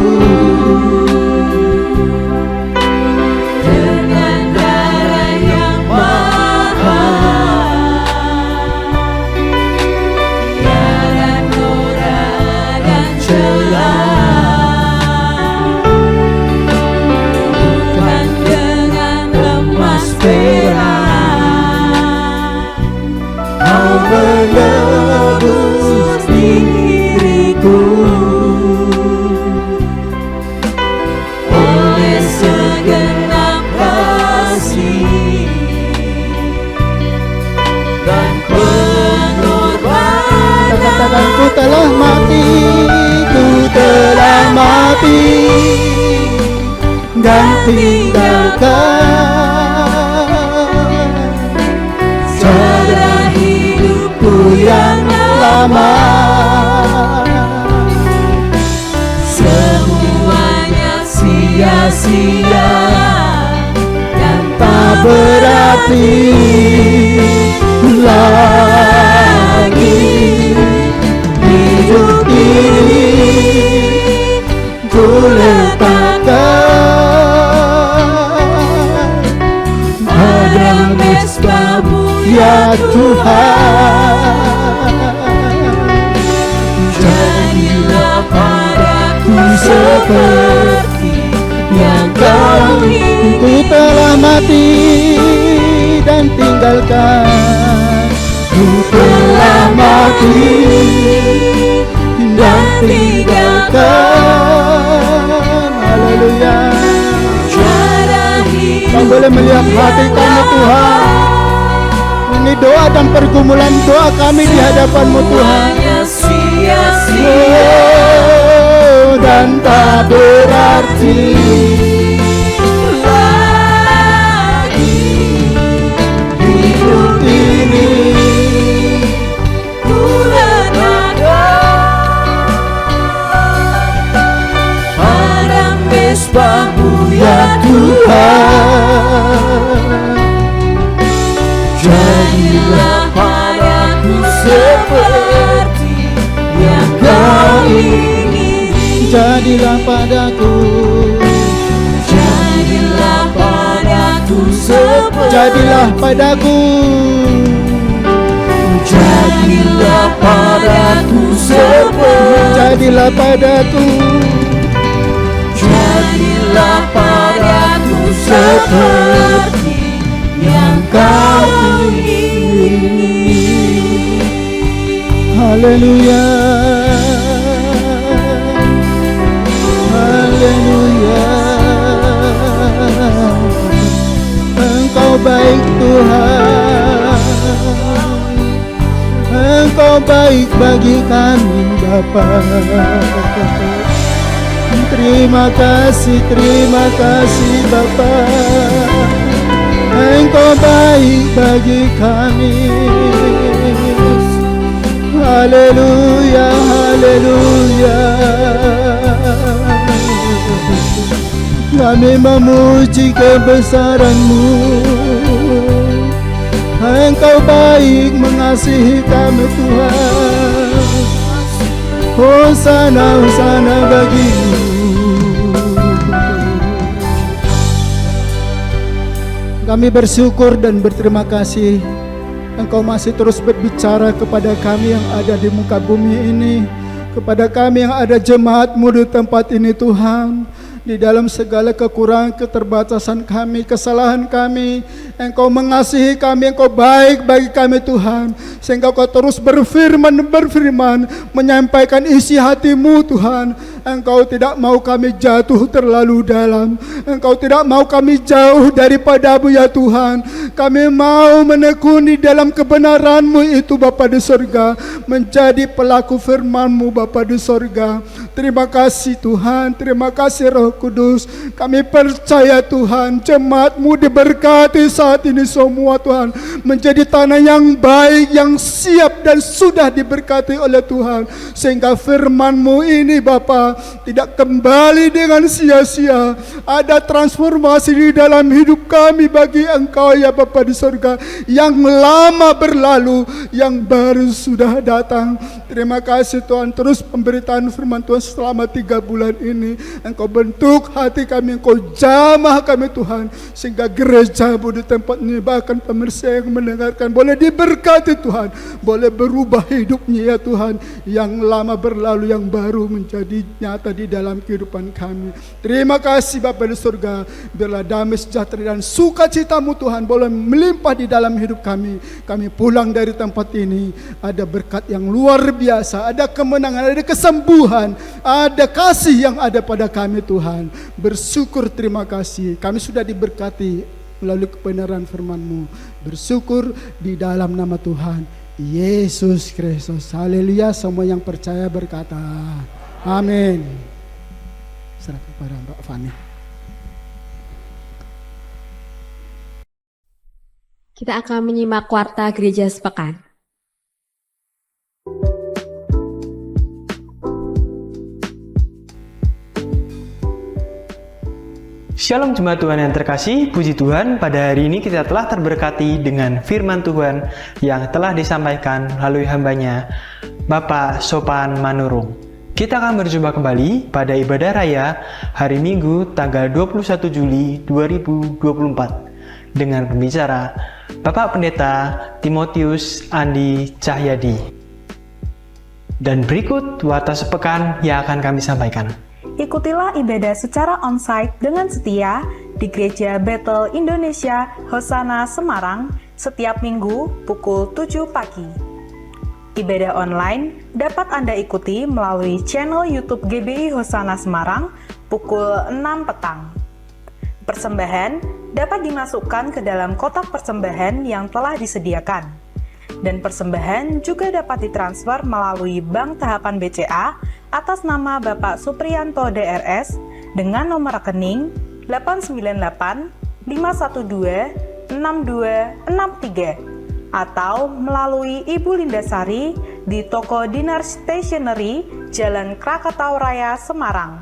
B: Dengan darah yang mahal Dan ku telah mati, ku telah mati, dan tinggalkan cara hidupku yang lama.
A: Semuanya sia-sia dan
B: Tak berarti lagi hidup ini. Ku letakkan pada mezbah-Mu ya Tuhan. Jadilah padaku seperti yang Kau ingin. Ku telah mati dan tinggalkan. Ku telah mati dan tinggalkan. Haleluya. Kau boleh melihat hati kami Tuhan. Ini doa dan pergumulan doa kami di hadapan-Mu Tuhan. Oh, dan tak berarti lagi hidup ini. Ku letakkan pada mezbah-Mu ya Tuhan. Jadilah padaku seperti yang Kau ingin. Jadilah padaku, jadilah padaku seperti. Jadilah padaku, jadilah padaku seperti. Jadilah padaku, jadilah padaku seperti yang Kau ingin. Haleluya, haleluya. Engkau baik Tuhan, Engkau baik bagi kami Bapa. Terima kasih Bapa. Engkau baik bagi kami. Haleluya, haleluya. Kami memuji kebesaran-Mu. Engkau baik mengasihi kami Tuhan. Hosana, hosana bagi-Mu. Kami bersyukur dan berterima kasih Engkau masih terus berbicara kepada kami yang ada di muka bumi ini, kepada kami yang ada jemaat-Mu di tempat ini Tuhan. Di dalam segala kekurangan, keterbatasan kami, kesalahan kami, Engkau mengasihi kami, Engkau baik bagi kami Tuhan. Sehingga Engkau terus berfirman, menyampaikan isi hati-Mu Tuhan. Engkau tidak mau kami jatuh terlalu dalam. Engkau tidak mau kami jauh daripada-Mu ya Tuhan. Kami mau menekuni dalam kebenaran-Mu itu Bapa di sorga, menjadi pelaku firman-Mu Bapa di sorga. Terima kasih Tuhan, terima kasih Roh Kudus. Kami percaya Tuhan, jemaat-Mu diberkati saat ini semua Tuhan, menjadi tanah yang baik, yang siap dan sudah diberkati oleh Tuhan. Sehingga firman-Mu ini Bapa tidak kembali dengan sia-sia. Ada transformasi di dalam hidup kami bagi Engkau ya Bapa di surga. Yang lama berlalu, yang baru sudah datang. Terima kasih Tuhan, terus pemberitaan firman Tuhan selama 3 bulan ini. Engkau bentuk hati kami, Engkau jamah kami Tuhan, sehingga gereja-Mu di tempat ini, bahkan pemirsa yang mendengarkan, boleh diberkati Tuhan, boleh berubah hidupnya ya Tuhan. Yang lama berlalu, yang baru menjadi nyata di dalam kehidupan kami. Terima kasih Bapa di surga. Biarlah damai sejahtera dan sukacita-Mu Tuhan boleh melimpah di dalam hidup kami. Kami pulang dari tempat ini, ada berkat yang luar biasa, ada kemenangan, ada kesembuhan, ada kasih yang ada pada kami Tuhan. Bersyukur, terima kasih. Kami sudah diberkati melalui kebenaran firman-Mu. Bersyukur di dalam nama Tuhan Yesus Kristus. Haleluya. Semua yang percaya berkata amin. Serahkan kepada Mbak Fani.
A: Kita akan menyimak warta gereja sepekan.
D: Shalom jemaat Tuhan yang terkasih, puji Tuhan pada hari ini kita telah terberkati dengan firman Tuhan yang telah disampaikan melalui hambanya Bapak Sopan Manurung. Kita akan berjumpa kembali pada ibadah raya hari Minggu tanggal 21 Juli 2024 dengan pembicara Bapak Pendeta Timotius Andi Cahyadi. Dan berikut warta sepekan yang akan kami sampaikan.
E: Ikutilah ibadah secara onsite dengan setia di Gereja Bethel Indonesia Hosana Semarang setiap minggu pukul 7 pagi. Ibadah online dapat Anda ikuti melalui channel YouTube GBI Hosana Semarang pukul 6 petang. Persembahan dapat dimasukkan ke dalam kotak persembahan yang telah disediakan. Dan persembahan juga dapat ditransfer melalui Bank Tahapan BCA atas nama Bapak Supriyanto DRS dengan nomor rekening 898 512 6263 atau melalui Ibu Lindasari di toko Dinar Stationery, Jalan Krakatau Raya, Semarang.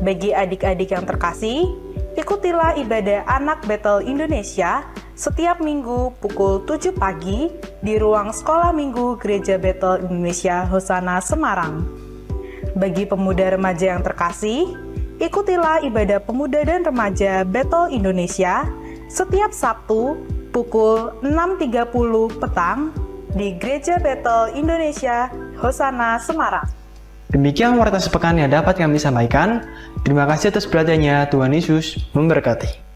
E: Bagi adik-adik yang terkasih, ikutilah ibadah anak Bethel Indonesia setiap minggu pukul 7 pagi di ruang sekolah minggu Gereja Bethel Indonesia Hosana Semarang. Bagi pemuda remaja yang terkasih, ikutilah ibadah pemuda dan remaja Bethel Indonesia setiap Sabtu pukul 6.30 petang di Gereja Bethel Indonesia Hosana Semarang.
D: Demikian warta sepekan yang dapat kami sampaikan. Terima kasih atas perhatiannya. Tuhan Yesus memberkati.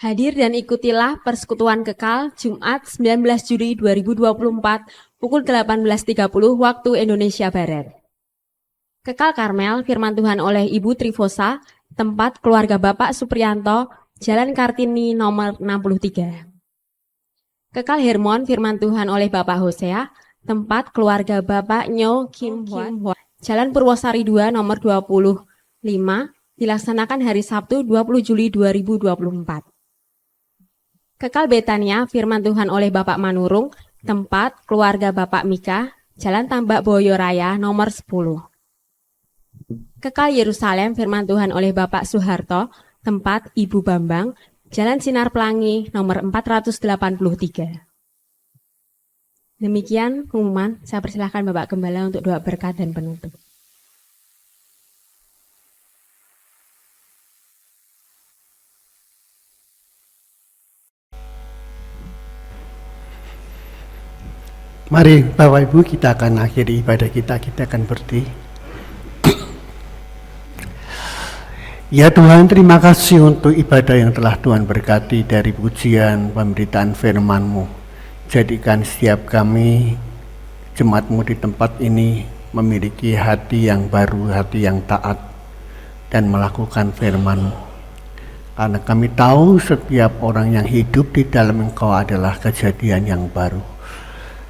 A: Hadir dan ikutilah persekutuan kekal Jumat 19 Juli 2024 pukul 18.30 waktu Indonesia Barat. Kekal Karmel, firman Tuhan oleh Ibu Trifosa, tempat keluarga Bapak Supriyanto, Jalan Kartini nomor 63. Kekal Hermon, firman Tuhan oleh Bapak Hosea, tempat keluarga Bapak Nyo Kim Hwa, Jalan Purwosari 2 nomor 25, dilaksanakan hari Sabtu 20 Juli 2024. Kekal Betania, firman Tuhan oleh Bapak Manurung, tempat keluarga Bapak Mika, Jalan Tambak Boyo Raya nomor 10. Kekal Yerusalem, firman Tuhan oleh Bapak Suharto, tempat Ibu Bambang, Jalan Sinar Pelangi nomor 483. Demikian pengumuman, saya persilahkan Bapak Gembala untuk doa berkat dan penutup.
F: Mari Bapak Ibu, kita akan akhiri ibadah kita akan berdiri. Ya Tuhan, terima kasih untuk ibadah yang telah Tuhan berkati dari pujian pemberitaan firman-Mu. Jadikan setiap kami, jemaat-Mu di tempat ini, memiliki hati yang baru, hati yang taat, dan melakukan firman-Mu. Karena kami tahu setiap orang yang hidup di dalam Engkau adalah kejadian yang baru.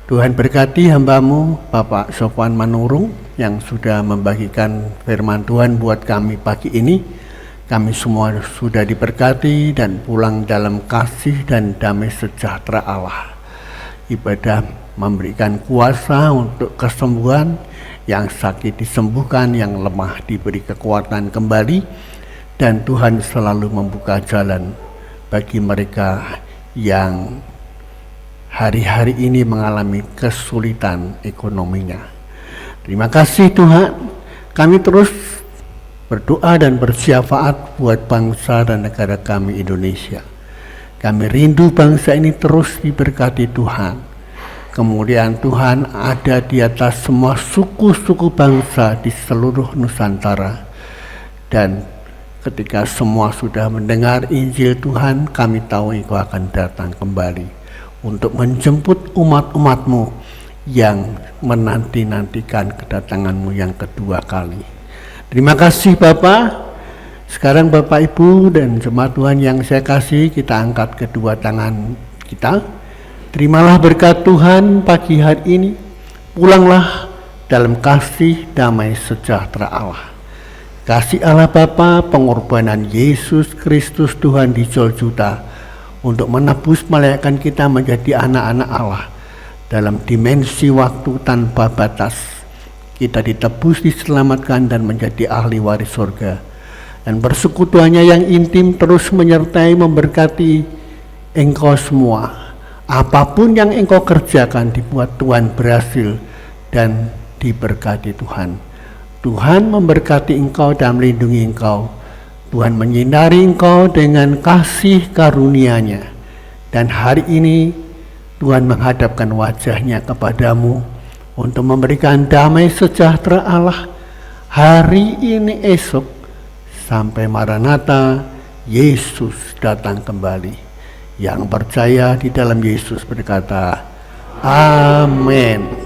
F: Tuhan berkati hamba-Mu Bapak Sopan Manurung yang sudah membagikan firman Tuhan buat kami pagi ini. Kami semua sudah diberkati dan pulang dalam kasih dan damai sejahtera Allah. Ibadah memberikan kuasa untuk kesembuhan, yang sakit disembuhkan, yang lemah diberi kekuatan kembali, dan Tuhan selalu membuka jalan bagi mereka yang hari-hari ini mengalami kesulitan ekonominya. Terima kasih Tuhan, kami terus berdoa dan bersyafaat buat bangsa dan negara kami Indonesia. Kami rindu bangsa ini terus diberkati Tuhan. Kemudian Tuhan ada di atas semua suku-suku bangsa di seluruh Nusantara. Dan ketika semua sudah mendengar Injil Tuhan, kami tahu Engkau akan datang kembali untuk menjemput umat-umat-Mu yang menanti-nantikan kedatangan-Mu yang kedua kali. Terima kasih Bapa, Sekarang Bapak Ibu dan jemaat Tuhan yang saya kasih, kita angkat kedua tangan kita. Terimalah berkat Tuhan pagi hari ini. Pulanglah dalam kasih damai sejahtera Allah. Kasih Allah Bapa, pengorbanan Yesus Kristus Tuhan di Golgota untuk menebus melayakan kita menjadi anak-anak Allah dalam dimensi waktu tanpa batas. Kita ditebus, diselamatkan dan menjadi ahli waris surga. Dan persekutuannya yang intim terus menyertai memberkati engkau semua. Apapun yang engkau kerjakan dibuat Tuhan berhasil dan diberkati Tuhan. Tuhan memberkati engkau dan melindungi engkau. Tuhan menyinari engkau dengan kasih karunia-Nya. Dan hari ini Tuhan menghadapkan wajah-Nya kepadamu untuk memberikan damai sejahtera Allah hari ini, esok, sampai Maranatha, Yesus datang kembali. Yang percaya di dalam Yesus berkata, Amin.